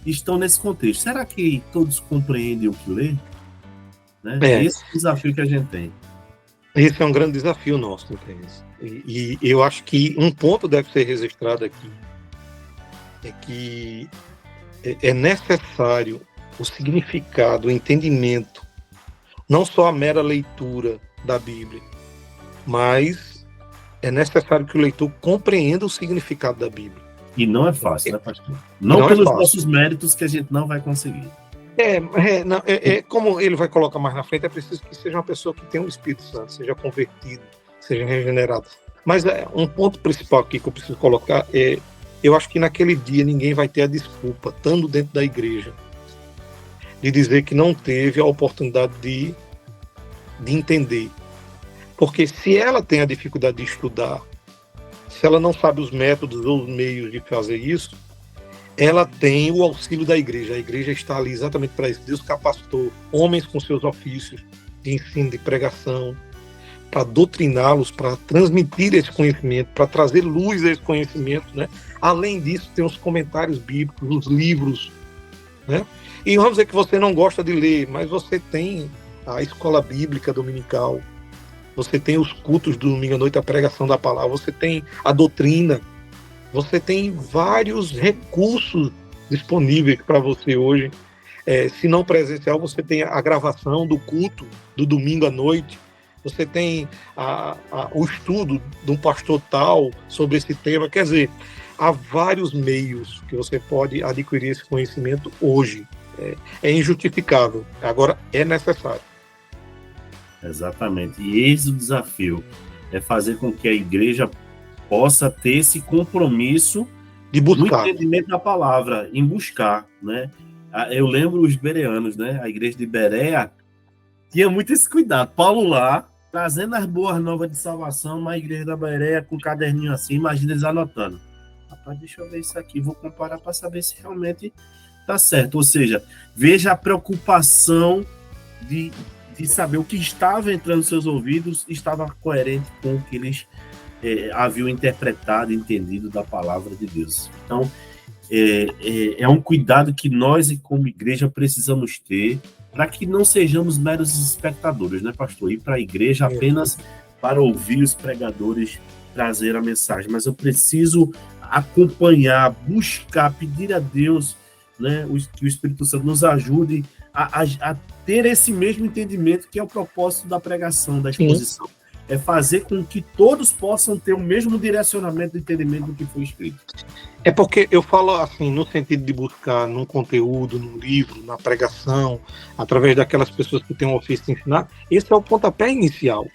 estão nesse contexto. Será que todos compreendem o que lê? Né? Esse é o desafio que a gente tem. Esse é um grande desafio nosso, entende? E eu acho que um ponto deve ser registrado aqui, é que é necessário o significado, o entendimento, não só a mera leitura da Bíblia, mas é necessário que o leitor compreenda o significado da Bíblia. E não é fácil, né, pastor? Não pelos nossos méritos, que a gente não vai conseguir. Como ele vai colocar mais na frente, é preciso que seja uma pessoa que tenha o Espírito Santo, seja convertido, seja regenerado. Mas um ponto principal aqui que eu preciso colocar é, eu acho que naquele dia ninguém vai ter a desculpa, estando dentro da igreja, de dizer que não teve a oportunidade de entender. Porque se ela tem a dificuldade de estudar, se ela não sabe os métodos ou os meios de fazer isso, ela tem o auxílio da igreja. A igreja está ali exatamente para isso. Deus capacitou homens com seus ofícios de ensino, de pregação, para doutriná-los, para transmitir esse conhecimento, para trazer luz a esse conhecimento, né? Além disso, tem os comentários bíblicos, os livros, né? E vamos dizer que você não gosta de ler, mas você tem a escola bíblica dominical, você tem os cultos do domingo à noite, a pregação da palavra, você tem a doutrina, você tem vários recursos disponíveis para você hoje. Se não presencial, você tem a gravação do culto do domingo à noite, você tem o estudo de um pastor tal sobre esse tema. Quer dizer, há vários meios que você pode adquirir esse conhecimento hoje. É injustificável. Agora, é necessário. Exatamente. E eis o desafio. É fazer com que a igreja possa ter esse compromisso de buscar no entendimento da palavra, em buscar, né? Eu lembro os bereanos, né? A igreja de Berea tinha muito esse cuidado. Paulo lá, trazendo as boas novas de salvação, uma igreja da Berea com um caderninho assim, imagina eles anotando. Rapaz, deixa eu ver isso aqui, vou comparar para saber se realmente tá certo. Ou seja, veja a preocupação de saber o que estava entrando nos seus ouvidos estava coerente com o que eles haviam interpretado e entendido da palavra de Deus. Então, é um cuidado que nós, como igreja, precisamos ter para que não sejamos meros espectadores, né, pastor? Ir para a igreja apenas para ouvir os pregadores trazer a mensagem, mas eu preciso acompanhar, buscar, pedir a Deus, né, que o Espírito Santo nos ajude a ter esse mesmo entendimento que é o propósito da pregação, da exposição. Sim. É fazer com que todos possam ter o mesmo direcionamento do entendimento do que foi escrito. É porque eu falo assim, no sentido de buscar num conteúdo, num livro, na pregação, através daquelas pessoas que têm um ofício de ensinar, esse é o pontapé inicial.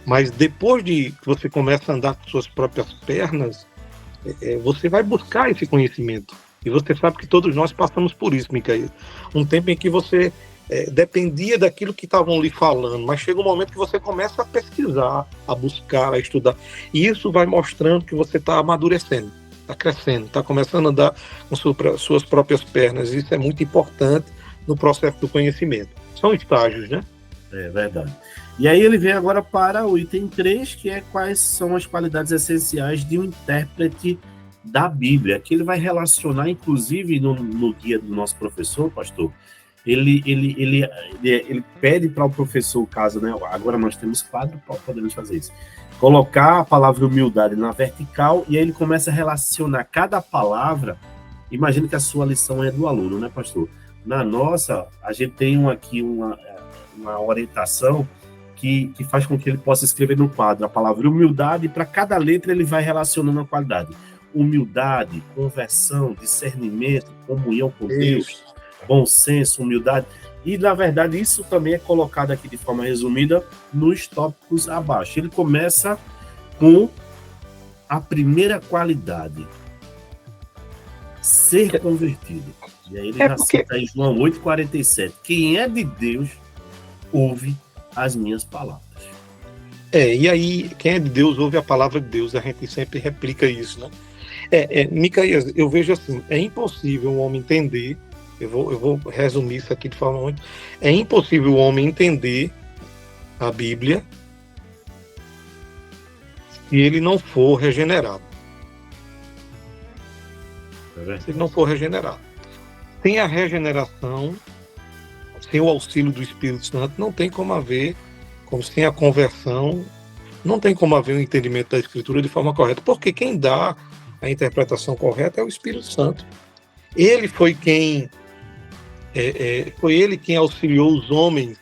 Mas depois de que você começa a andar com suas próprias pernas, você vai buscar esse conhecimento. E você sabe que todos nós passamos por isso, Micael. Um tempo em que você dependia daquilo que estavam lhe falando, mas chega um momento que você começa a pesquisar, a buscar, a estudar. E isso vai mostrando que você está amadurecendo, está crescendo, está começando a andar com suas próprias pernas. Isso é muito importante no processo do conhecimento. São estágios, né? É verdade. E aí ele vem agora para o item 3, que é quais são as qualidades essenciais de um intérprete da Bíblia, que ele vai relacionar, inclusive, no guia do nosso professor, pastor, ele pede para o professor, caso, né, agora nós temos quadro, podemos fazer isso, colocar a palavra humildade na vertical, e aí ele começa a relacionar cada palavra. Imagina que a sua lição é do aluno, né, pastor? Na nossa, a gente tem aqui uma orientação que faz com que ele possa escrever no quadro a palavra humildade, e para cada letra ele vai relacionando a qualidade. Humildade, conversão, discernimento, comunhão com Deus, bom senso, humildade. E, na verdade, isso também é colocado aqui de forma resumida nos tópicos abaixo. Ele começa com a primeira qualidade, ser convertido. E aí ele já cita em João 8,47. Quem é de Deus, ouve as minhas palavras. E aí, quem é de Deus, ouve a palavra de Deus. A gente sempre replica isso, né? Micaías, eu vejo assim, é impossível um homem entender, eu vou resumir isso aqui de forma muito... É impossível o homem entender a Bíblia se ele não for regenerado. Se ele não for regenerado. Sem a regeneração, sem o auxílio do Espírito Santo, não tem como haver, como sem a conversão, não tem como haver um entendimento da Escritura de forma correta, porque quem dá a interpretação correta é o Espírito Santo. Ele foi quem auxiliou os homens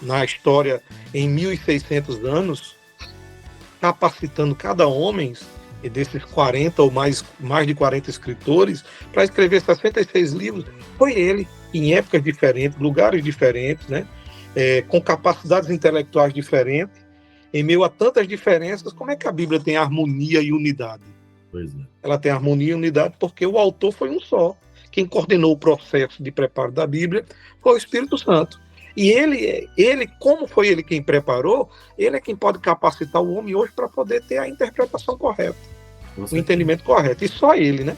na história em 1.600 anos, capacitando cada homem, e desses 40 ou mais de 40 escritores, para escrever 66 livros. Foi ele, em épocas diferentes, lugares diferentes, né? Com capacidades intelectuais diferentes, em meio a tantas diferenças. Como é que a Bíblia tem harmonia e unidade? Pois é. Ela tem harmonia e unidade porque o autor foi um só. Quem coordenou o processo de preparo da Bíblia foi o Espírito Santo. E ele, como foi ele quem preparou, ele é quem pode capacitar o homem hoje para poder ter a interpretação correta, o entendimento correto. E só ele, né?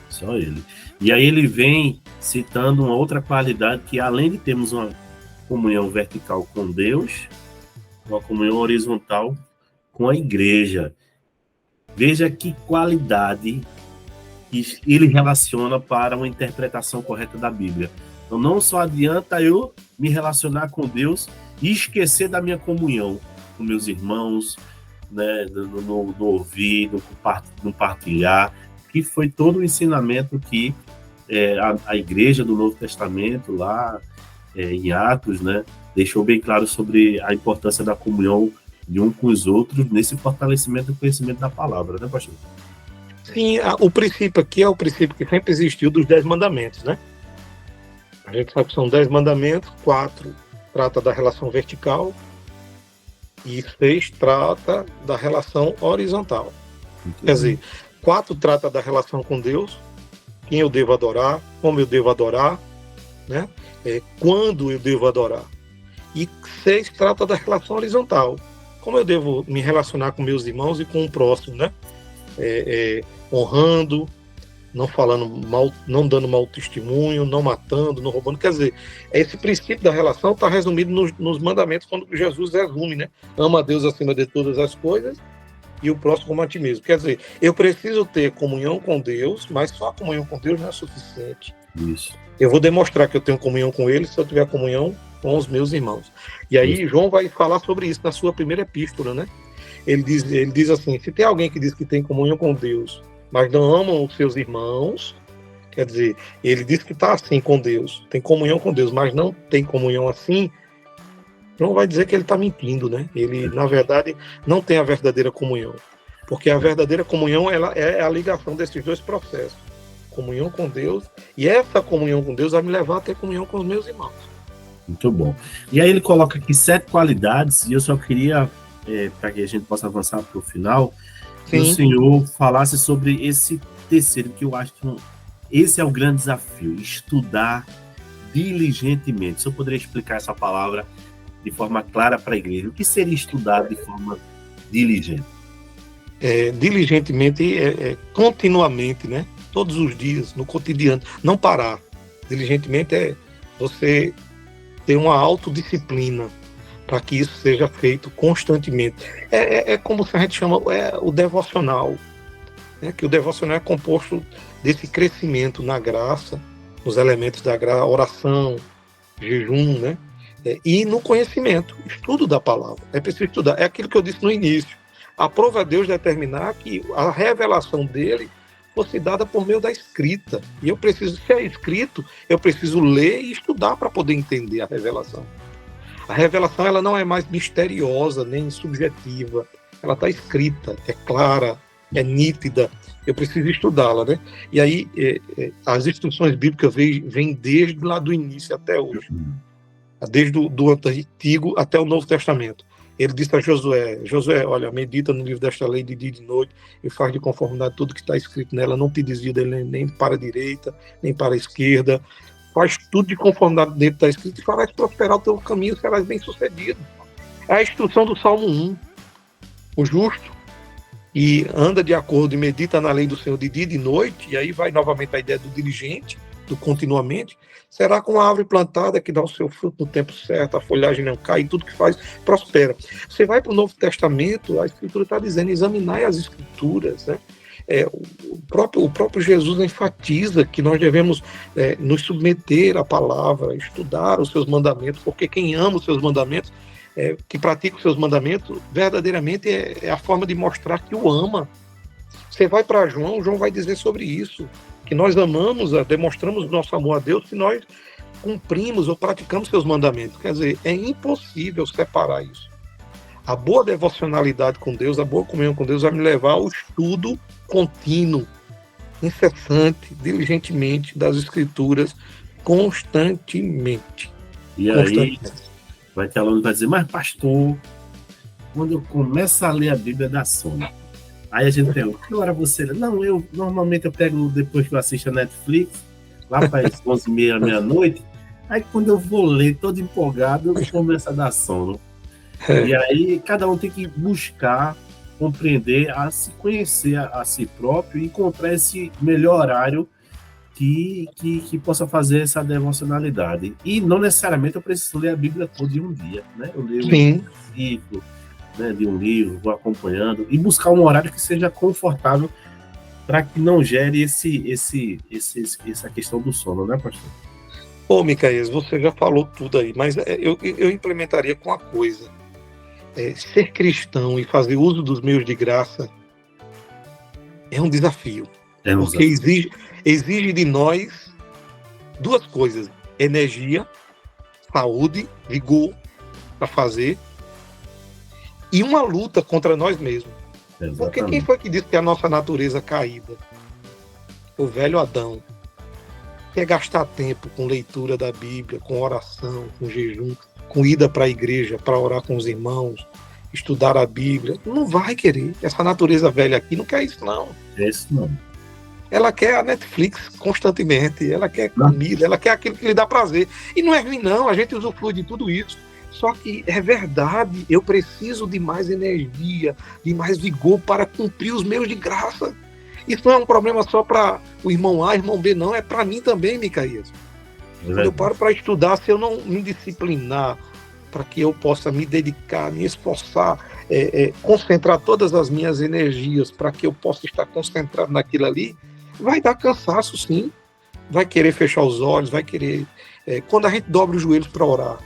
Só ele. E aí ele vem citando uma outra qualidade, que além de termos uma comunhão vertical com Deus, uma comunhão horizontal com a igreja. Veja que qualidade ele relaciona para uma interpretação correta da Bíblia. Então não só adianta eu me relacionar com Deus e esquecer da minha comunhão com meus irmãos, né, no ouvir, no partilhar, que foi todo o ensinamento que a igreja do Novo Testamento, lá em Atos, né, deixou bem claro sobre a importância da comunhão de um com os outros nesse fortalecimento do conhecimento da palavra, né, pastor? Sim, o princípio aqui é o princípio que sempre existiu dos 10 mandamentos, né? A gente sabe que são 10 mandamentos, 4 trata da relação vertical e 6 trata da relação horizontal. Quer dizer, 4 trata da relação com Deus, quem eu devo adorar, como eu devo adorar, né? Quando eu devo adorar. E 6 trata da relação horizontal, como eu devo me relacionar com meus irmãos e com o próximo, né? Honrando, não falando mal, não dando mau testemunho, não matando, não roubando. Quer dizer, esse princípio da relação está resumido nos mandamentos, quando Jesus resume, né? Ama a Deus acima de todas as coisas e o próximo como a ti mesmo. Quer dizer, eu preciso ter comunhão com Deus, mas só a comunhão com Deus não é suficiente. Isso. Eu vou demonstrar que eu tenho comunhão com Ele se eu tiver comunhão com os meus irmãos. E aí João vai falar sobre isso na sua primeira epístola, né? Ele diz assim, se tem alguém que diz que tem comunhão com Deus, mas não amam os seus irmãos, quer dizer, ele diz que está assim com Deus, tem comunhão com Deus, mas não tem comunhão assim, João vai dizer que ele está mentindo, né? Ele, na verdade, não tem a verdadeira comunhão. Porque a verdadeira comunhão ela é a ligação desses dois processos. Comunhão com Deus, e essa comunhão com Deus vai me levar a ter comunhão com os meus irmãos. Muito bom. E aí ele coloca aqui 7 qualidades, e eu só queria, para que a gente possa avançar para o final, que o senhor falasse sobre esse terceiro, que eu acho que esse é o grande desafio, estudar diligentemente. Se eu poderia explicar essa palavra de forma clara para a igreja, o que seria estudar de forma diligente? Diligentemente, continuamente, né? Todos os dias, no cotidiano, não parar. Diligentemente é você ter uma autodisciplina, para que isso seja feito constantemente. É como se a gente chama o devocional, né? Que o devocional é composto desse crescimento na graça, nos elementos da graça, oração, jejum, né? E no conhecimento, estudo da palavra. É preciso estudar. É aquilo que eu disse no início. Aprova a Deus determinar que a revelação dele fosse dada por meio da escrita. E eu preciso, se é escrito, eu preciso ler e estudar para poder entender a revelação. A revelação ela não é mais misteriosa, nem subjetiva. Ela está escrita, é clara, é nítida. Eu preciso estudá-la, né? E aí, as instruções bíblicas vêm desde lá do início até hoje. Desde do Antigo até o Novo Testamento. Ele disse a Josué, olha, medita no livro desta lei de dia e de noite e faz de conformidade tudo que está escrito nela, não te desvia dele nem para a direita, nem para a esquerda, faz tudo de conformidade dentro que está escrito e farás prosperar o teu caminho, serás bem sucedido. É a instrução do Salmo 1. O justo e anda de acordo e medita na lei do Senhor de dia e de noite, e aí vai novamente a ideia do diligente, do continuamente, será como uma árvore plantada que dá o seu fruto no tempo certo, a folhagem não cai, e tudo que faz prospera. Você vai para o Novo Testamento, a Escritura está dizendo, examinai as Escrituras, né? O próprio Jesus enfatiza que nós devemos nos submeter à palavra, estudar os seus mandamentos, porque quem ama os seus mandamentos, que pratica os seus mandamentos, verdadeiramente é a forma de mostrar que o ama. Você vai para João vai dizer sobre isso, que nós amamos, demonstramos nosso amor a Deus se nós cumprimos ou praticamos seus mandamentos. Quer dizer, é impossível separar isso. A boa devocionalidade com Deus, a boa comunhão com Deus vai me levar ao estudo contínuo, incessante, diligentemente das Escrituras, constantemente. E aí vai ter aluno que vai dizer, mas pastor, quando eu começo a ler a Bíblia dá sono. Aí a gente pergunta, que hora você lê? Não, normalmente eu pego depois que eu assisto a Netflix, lá para as 11h30, meia-noite, aí quando eu vou ler todo empolgado, eu começo a dar sono. E aí cada um tem que buscar, compreender, a se conhecer a si próprio e encontrar esse melhor horário que possa fazer essa devocionalidade. E não necessariamente eu preciso ler a Bíblia toda em um dia, né? Eu leio um ciclo, né, de um livro, vou acompanhando e buscar um horário que seja confortável para que não gere essa questão do sono, né, pastor? Ô, Micaías, você já falou tudo aí, mas eu implementaria com uma coisa. Ser cristão e fazer uso dos meios de graça é um desafio. Porque exige de nós duas coisas: energia, saúde, vigor para fazer, e uma luta contra nós mesmos. Exatamente. Porque quem foi que disse que a nossa natureza caída, o velho Adão, quer gastar tempo com leitura da Bíblia, com oração, com jejum, com ida para a igreja, para orar com os irmãos, estudar a Bíblia? Não vai querer. Essa natureza velha aqui não quer isso, não. É isso, não. Ela quer a Netflix constantemente, ela quer comida, ela quer aquilo que lhe dá prazer. E não é ruim, não, a gente usufrui de tudo isso. Só que é verdade, eu preciso de mais energia, de mais vigor para cumprir os meios de graça. Isso não é um problema só para o irmão A, irmão B, não, é para mim também, Micaías. Quando eu paro para estudar, se eu não me disciplinar, para que eu possa me dedicar, me esforçar, concentrar todas as minhas energias para que eu possa estar concentrado naquilo ali, vai dar cansaço, sim. Vai querer fechar os olhos, vai querer... quando a gente dobra os joelhos para orar,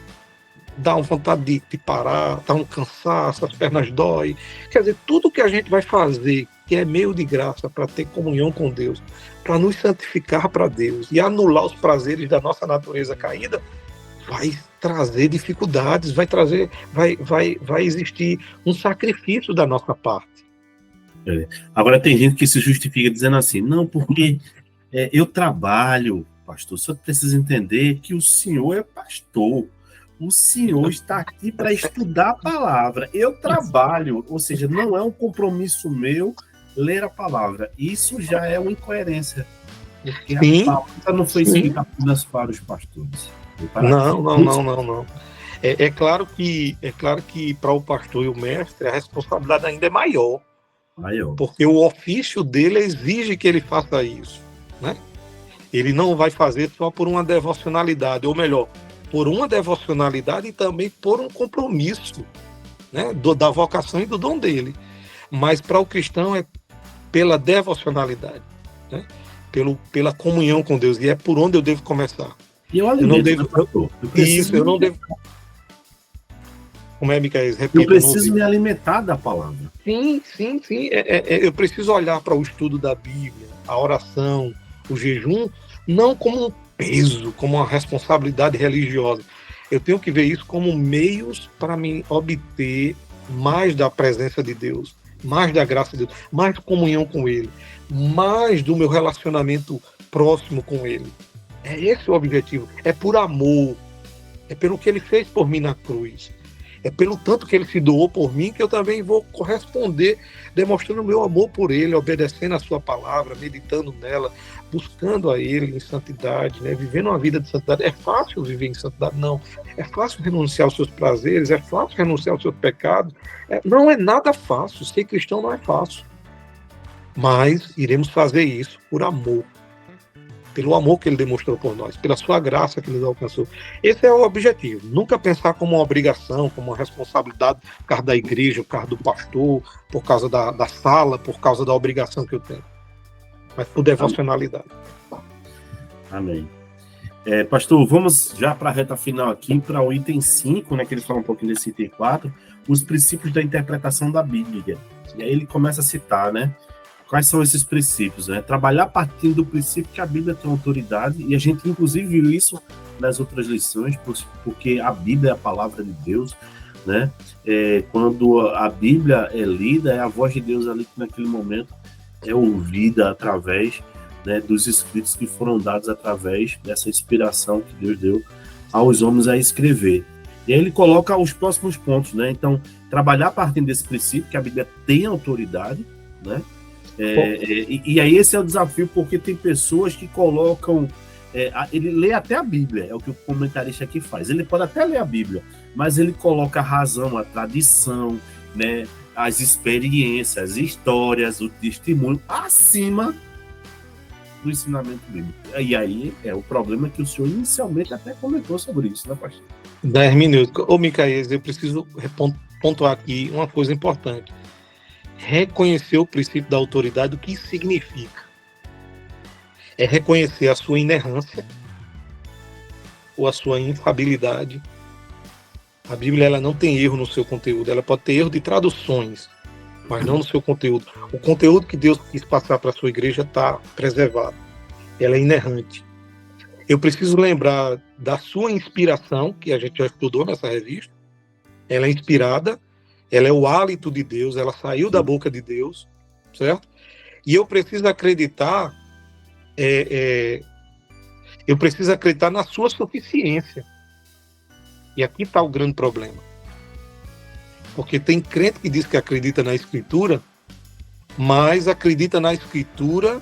dá uma vontade de parar, dá um cansaço, as pernas dói. Quer dizer, tudo que a gente vai fazer, que é meio de graça para ter comunhão com Deus, para nos santificar para Deus e anular os prazeres da nossa natureza caída, vai trazer dificuldades, vai existir um sacrifício da nossa parte. Agora tem gente que se justifica dizendo assim, não, porque eu trabalho, pastor, só precisa entender que o senhor é pastor. O senhor está aqui para estudar a palavra. Eu trabalho, ou seja, não é um compromisso meu ler a palavra. Isso já é uma incoerência. Porque a palavra não foi escrita apenas para os pastores. Não. É claro que para o pastor e o mestre a responsabilidade ainda é maior. Porque o ofício dele exige que ele faça isso, né? Ele não vai fazer só por uma devocionalidade, ou melhor, por uma devocionalidade e também por um compromisso, né, da vocação e do dom dele. Mas para o cristão é pela devocionalidade, né, pela comunhão com Deus, e é por onde eu devo começar. E eu alimento, né, pastor? Eu não devo... Como é, Micael? Eu preciso me alimentar da palavra. Sim. Eu preciso olhar para o estudo da Bíblia, a oração, o jejum, não como um peso, como uma responsabilidade religiosa. Eu tenho que ver isso como meios para me obter mais da presença de Deus, mais da graça de Deus, mais comunhão com Ele, mais do meu relacionamento próximo com Ele. É esse o objetivo. É por amor. É pelo que Ele fez por mim na cruz. É pelo tanto que Ele se doou por mim que eu também vou corresponder, demonstrando o meu amor por Ele, obedecendo a sua palavra, meditando nela, buscando a Ele em santidade, né? Vivendo uma vida de santidade. É fácil viver em santidade? Não. É fácil renunciar aos seus prazeres? É fácil renunciar aos seus pecados? Não é nada fácil. Ser cristão não é fácil. Mas iremos fazer isso por amor. Pelo amor que Ele demonstrou por nós, pela sua graça que nos alcançou. Esse é o objetivo. Nunca pensar como uma obrigação, como uma responsabilidade por causa da igreja, por causa do pastor, por causa da sala, por causa da obrigação que eu tenho. Mas por devocionalidade. Amém. Pastor, vamos já para a reta final aqui, para o item 5, né, que ele fala um pouquinho desse item 4, os princípios da interpretação da Bíblia. E aí ele começa a citar, né? Quais são esses princípios? Né? Trabalhar partindo do princípio que a Bíblia tem autoridade, e a gente inclusive viu isso nas outras lições, porque a Bíblia é a palavra de Deus, né? Quando a Bíblia é lida, é a voz de Deus ali que naquele momento é ouvida através, né, dos escritos que foram dados através dessa inspiração que Deus deu aos homens a escrever. E aí ele coloca os próximos pontos, né? Então, trabalhar partindo desse princípio que a Bíblia tem autoridade, né? E aí esse é o desafio, porque tem pessoas que colocam... ele lê até a Bíblia, é o que o comentarista aqui faz. Ele pode até ler a Bíblia, mas ele coloca a razão, a tradição, né, as experiências, as histórias, o testemunho acima do ensinamento bíblico. E aí é o problema que o senhor inicialmente até comentou sobre isso, né, pastor? 10 minutos. Ô, Micael, eu preciso pontuar aqui uma coisa importante. Reconhecer o princípio da autoridade, o que isso significa? É reconhecer a sua inerrância ou a sua infabilidade. A Bíblia, ela não tem erro no seu conteúdo, ela pode ter erro de traduções, mas não no seu conteúdo. O conteúdo que Deus quis passar para a sua igreja está preservado. Ela é inerrante. Eu preciso lembrar da sua inspiração, que a gente já estudou nessa revista. Ela é inspirada, ela é o hálito de Deus, ela saiu da boca de Deus, certo? E eu preciso acreditar, na sua suficiência. E aqui está o grande problema. Porque tem crente que diz que acredita na Escritura, mas acredita na Escritura,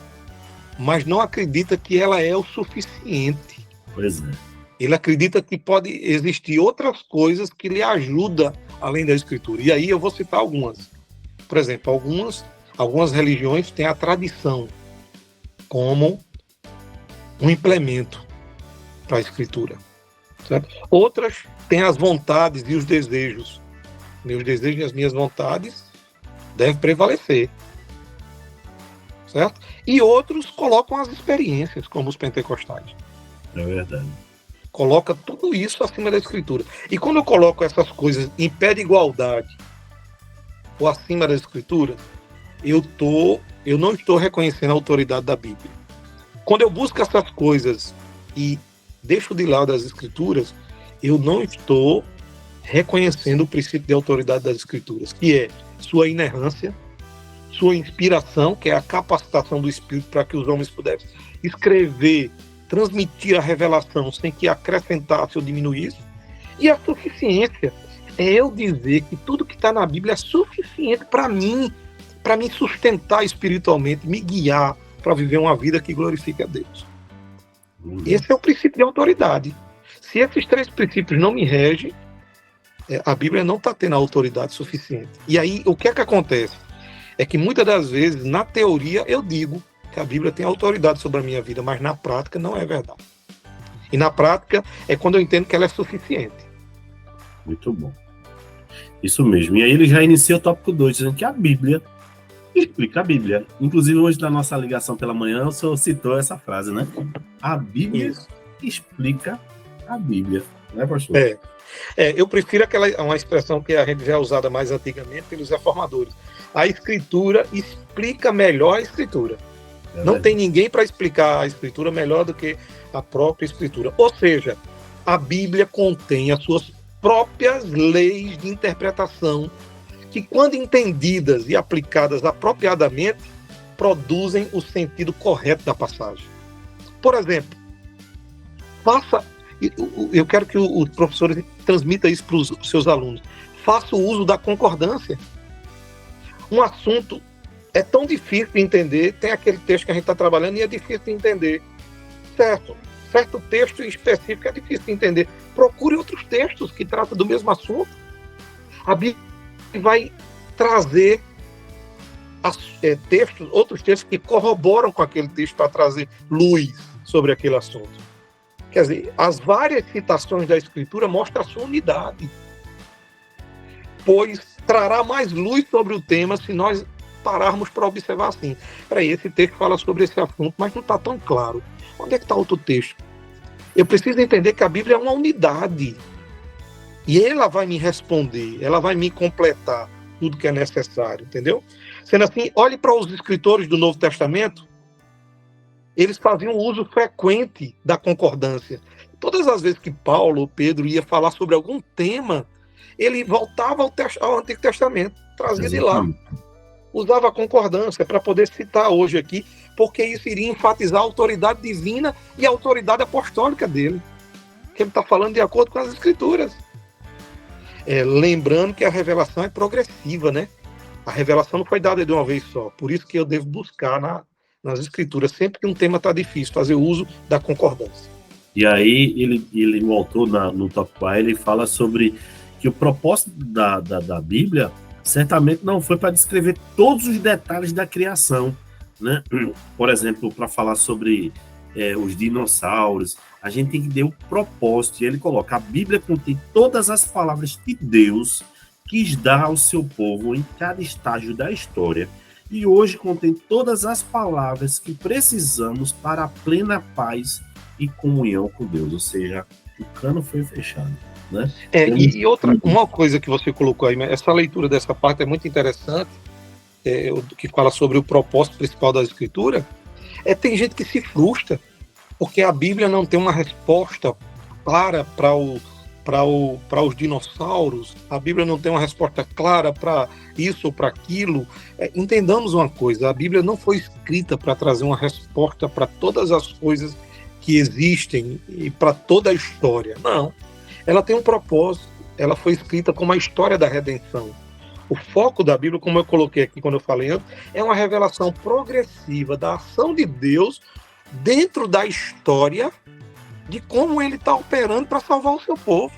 mas não acredita que ela é o suficiente. Pois é. Ele acredita que pode existir outras coisas que lhe ajudam além da Escritura. E aí eu vou citar algumas. Por exemplo, algumas religiões têm a tradição como um implemento para a Escritura. Certo? Outras têm as vontades e os desejos. Meus desejos e as minhas vontades devem prevalecer. Certo? E outros colocam as experiências, como os pentecostais. É verdade. Coloca tudo isso acima da Escritura. E quando eu coloco essas coisas em pé de igualdade ou acima da Escritura, eu não estou reconhecendo a autoridade da Bíblia. Quando eu busco essas coisas e deixo de lado as Escrituras, eu não estou reconhecendo o princípio de autoridade das Escrituras, que é sua inerrância, sua inspiração, que é a capacitação do Espírito para que os homens pudessem escrever, transmitir a revelação sem que acrescentasse ou diminuísse, e a suficiência é eu dizer que tudo que está na Bíblia é suficiente para mim sustentar espiritualmente, me guiar para viver uma vida que glorifique a Deus. Esse é o princípio de autoridade. Se esses 3 princípios não me regem, a Bíblia não está tendo a autoridade suficiente. E aí, o que é que acontece? É que muitas das vezes, na teoria, eu digo que a Bíblia tem autoridade sobre a minha vida, mas na prática não é verdade. E na prática é quando eu entendo que ela é suficiente. Muito bom. Isso mesmo. E aí ele já inicia o tópico 2, dizendo que a Bíblia explica a Bíblia. Inclusive, hoje, na nossa ligação pela manhã, o senhor citou essa frase, né? A Bíblia explica a Bíblia. Né, pastor? Eu prefiro uma expressão que a gente já usada mais antigamente pelos reformadores. A Escritura explica melhor a Escritura. Não tem ninguém para explicar a Escritura melhor do que a própria Escritura. Ou seja, a Bíblia contém as suas próprias leis de interpretação que, quando entendidas e aplicadas apropriadamente, produzem o sentido correto da passagem. Por exemplo, eu quero que os professores transmitam isso para os seus alunos. Faça o uso da concordância. Um assunto é tão difícil de entender, tem aquele texto que a gente está trabalhando e é difícil de entender. Certo texto específico é difícil de entender. Procure outros textos que tratam do mesmo assunto. A Bíblia vai trazer outros textos que corroboram com aquele texto para trazer luz sobre aquele assunto. Quer dizer, as várias citações da Escritura mostram a sua unidade, pois trará mais luz sobre o tema se nós pararmos para observar assim. Esse texto fala sobre esse assunto, mas não está tão claro. Onde é que está outro texto? Eu preciso entender que a Bíblia é uma unidade. E ela vai me responder, ela vai me completar tudo que é necessário, entendeu? Sendo assim, olhe para os escritores do Novo Testamento, eles faziam uso frequente da concordância. Todas as vezes que Paulo ou Pedro ia falar sobre algum tema, ele voltava ao Antigo Testamento, trazia de lá. Usava a concordância para poder citar hoje aqui, porque isso iria enfatizar a autoridade divina e a autoridade apostólica dele. Que ele está falando de acordo com as Escrituras. Lembrando que a revelação é progressiva, né? A revelação não foi dada de uma vez só. Por isso que eu devo buscar nas Escrituras, sempre que um tema está difícil, fazer uso da concordância. E aí ele voltou no tópico A, ele fala sobre que o propósito da Bíblia certamente não foi para descrever todos os detalhes da criação, né? Por exemplo, para falar sobre os dinossauros, a gente tem que ter o propósito, e ele coloca: a Bíblia contém todas as palavras que Deus quis dar ao seu povo em cada estágio da história, e hoje contém todas as palavras que precisamos para a plena paz e comunhão com Deus. Ou seja, o cano foi fechado, né? Uma coisa que você colocou aí, essa leitura dessa parte é muito interessante, que fala sobre o propósito principal da Escritura. Tem gente que se frustra porque a Bíblia não tem uma resposta clara para os dinossauros, a Bíblia não tem uma resposta clara para isso ou para aquilo. Entendamos uma coisa: a Bíblia não foi escrita para trazer uma resposta para todas as coisas que existem e para toda a história. Não. Ela tem um propósito, ela foi escrita como a história da redenção. O foco da Bíblia, como eu coloquei aqui quando eu falei antes, é uma revelação progressiva da ação de Deus dentro da história, de como ele está operando para salvar o seu povo.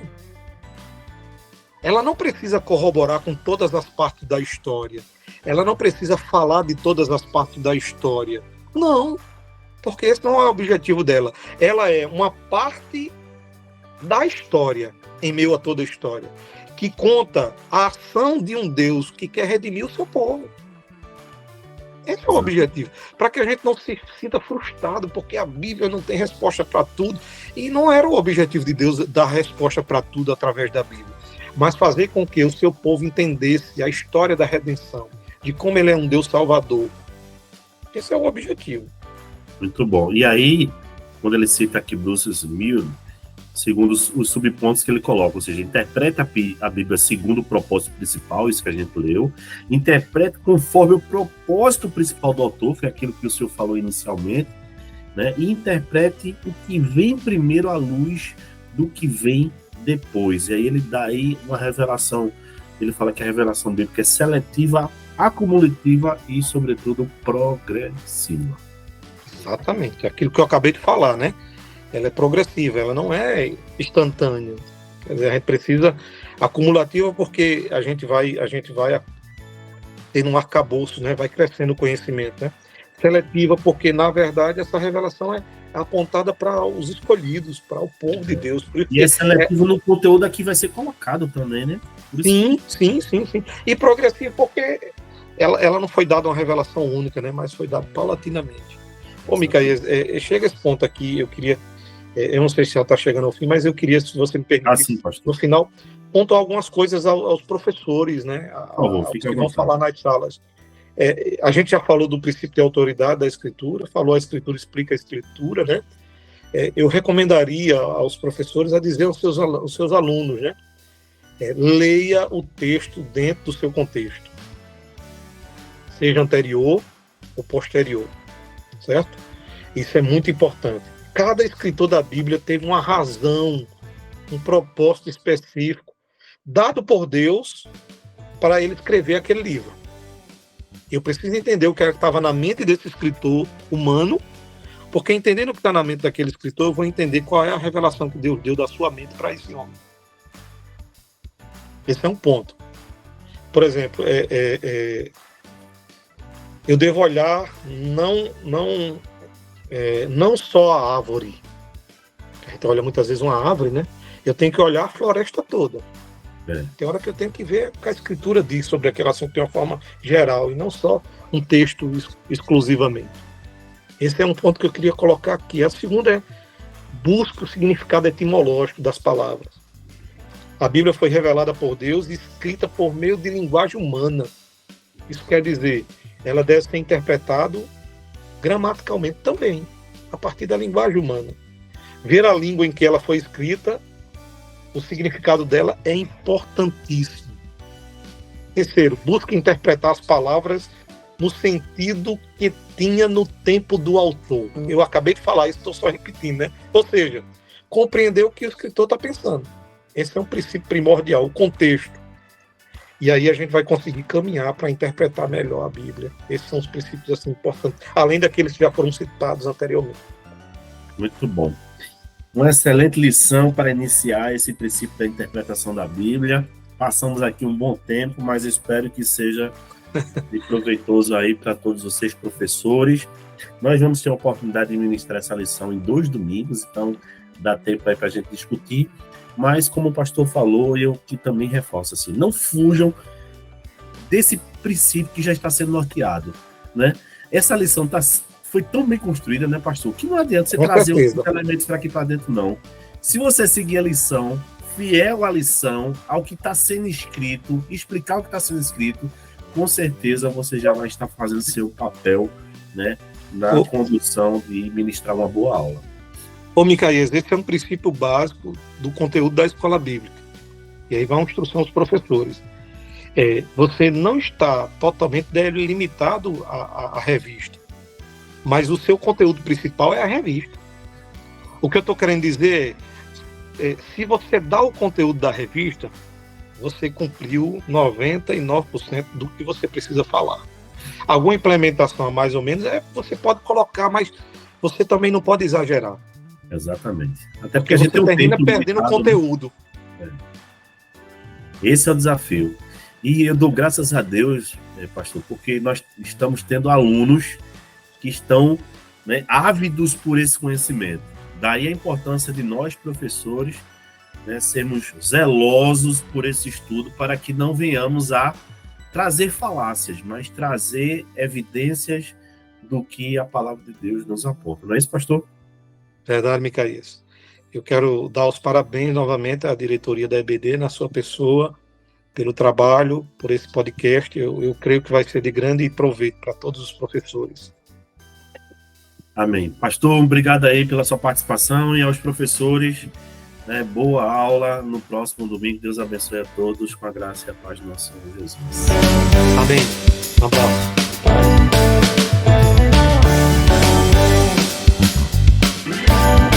Ela não precisa corroborar com todas as partes da história. Ela não precisa falar de todas as partes da história. Não, porque esse não é o objetivo dela. Ela é uma parte da história, em meio a toda a história, que conta a ação de um Deus que quer redimir o seu povo. Esse é o objetivo, para que a gente não se sinta frustrado, porque a Bíblia não tem resposta para tudo, e não era o objetivo de Deus dar resposta para tudo através da Bíblia, mas fazer com que o seu povo entendesse a história da redenção, de como ele é um Deus salvador. Esse é o objetivo. Muito bom. E aí, quando ele cita aqui Bruce Milne, segundo os subpontos que ele coloca, ou seja, interpreta a Bíblia segundo o propósito principal, isso que a gente leu, interpreta conforme o propósito principal do autor, que é aquilo que o senhor falou inicialmente, né? E interprete o que vem primeiro à luz do que vem depois. E aí ele dá aí uma revelação, ele fala que a revelação bíblica é seletiva, acumulativa e, sobretudo, progressiva. Exatamente, aquilo que eu acabei de falar, né? Ela é progressiva, ela não é instantânea. Quer dizer, a gente precisa acumulativa, porque a gente vai tendo um arcabouço, né? Vai crescendo o conhecimento, né? Seletiva, porque na verdade essa revelação apontada para os escolhidos, para o povo de Deus. Por isso e é seletivo no conteúdo que vai ser colocado também, né? Sim. E progressivo porque ela não foi dada uma revelação única, né? Mas foi dada paulatinamente. Ô, Micaías, chega esse ponto aqui, eu queria... eu não sei se ela está chegando ao fim, mas eu queria, se você me permitir, no final, pontuar algumas coisas aos professores, né? Aos que vão falar nas salas. A gente já falou do princípio de autoridade da Escritura, falou a Escritura explica a Escritura, né? Eu recomendaria aos professores a dizer aos seus alunos, né? Leia o texto dentro do seu contexto, seja anterior ou posterior, certo? Isso é muito importante. Cada escritor da Bíblia teve uma razão, um propósito específico, dado por Deus para ele escrever aquele livro. Eu preciso entender o que estava na mente desse escritor humano, porque entendendo o que está na mente daquele escritor, eu vou entender qual é a revelação que Deus deu da sua mente para esse homem. Esse é um ponto. Por exemplo, eu devo olhar não só a árvore. A gente olha muitas vezes uma árvore, né? Eu tenho que olhar a floresta toda. Tem hora que eu tenho que ver o que a Escritura diz sobre aquele assunto de uma forma geral, e não só um texto exclusivamente. Esse é um ponto que eu queria colocar aqui. A segunda é busque o significado etimológico das palavras. A Bíblia foi revelada por Deus e escrita por meio de linguagem humana. Isso quer dizer, ela deve ser interpretada gramaticalmente também, a partir da linguagem humana. Ver a língua em que ela foi escrita, o significado dela é importantíssimo. Terceiro, busque interpretar as palavras no sentido que tinha no tempo do autor. Eu acabei de falar isso, estou só repetindo, né? Ou seja, compreender o que o escritor está pensando. Esse é um princípio primordial, o contexto. E aí a gente vai conseguir caminhar para interpretar melhor a Bíblia. Esses são os princípios assim, importantes, além daqueles que já foram citados anteriormente. Muito bom. Uma excelente lição para iniciar esse princípio da interpretação da Bíblia. Passamos aqui um bom tempo, mas espero que seja proveitoso aí para todos vocês, professores. Nós vamos ter a oportunidade de ministrar essa lição em 2 domingos, então dá tempo aí para a gente discutir. Mas, como o pastor falou, eu que também reforço, assim, não fujam desse princípio que já está sendo norteado, né? Essa lição foi tão bem construída, né, pastor, que não adianta você trazer os elementos para aqui para dentro, não. Se você seguir a lição, fiel à lição, ao que está sendo escrito, explicar o que está sendo escrito, com certeza você já vai estar fazendo seu papel, né, na condução de ministrar uma boa aula. Ô, Micaías, esse é um princípio básico do conteúdo da escola bíblica. E aí vai uma instrução aos professores. Você não está totalmente limitado à revista, mas o seu conteúdo principal é a revista. O que eu estou querendo dizer se você dá o conteúdo da revista, você cumpriu 99% do que você precisa falar. Alguma implementação a mais ou menos, você pode colocar, mas você também não pode exagerar. Exatamente. Até porque a gente termina perdendo o conteúdo. Né? Esse é o desafio. E eu dou graças a Deus, pastor, porque nós estamos tendo alunos que estão, né, ávidos por esse conhecimento. Daí a importância de nós, professores, né, sermos zelosos por esse estudo para que não venhamos a trazer falácias, mas trazer evidências do que a palavra de Deus nos aponta. Não é isso, pastor? Verdade, Micaías. Eu quero dar os parabéns novamente à diretoria da EBD, na sua pessoa, pelo trabalho, por esse podcast. Eu creio que vai ser de grande proveito para todos os professores. Amém. Pastor, obrigado aí pela sua participação e aos professores, né, boa aula no próximo domingo. Deus abençoe a todos com a graça e a paz do nosso Senhor Jesus. Amém. Um abraço.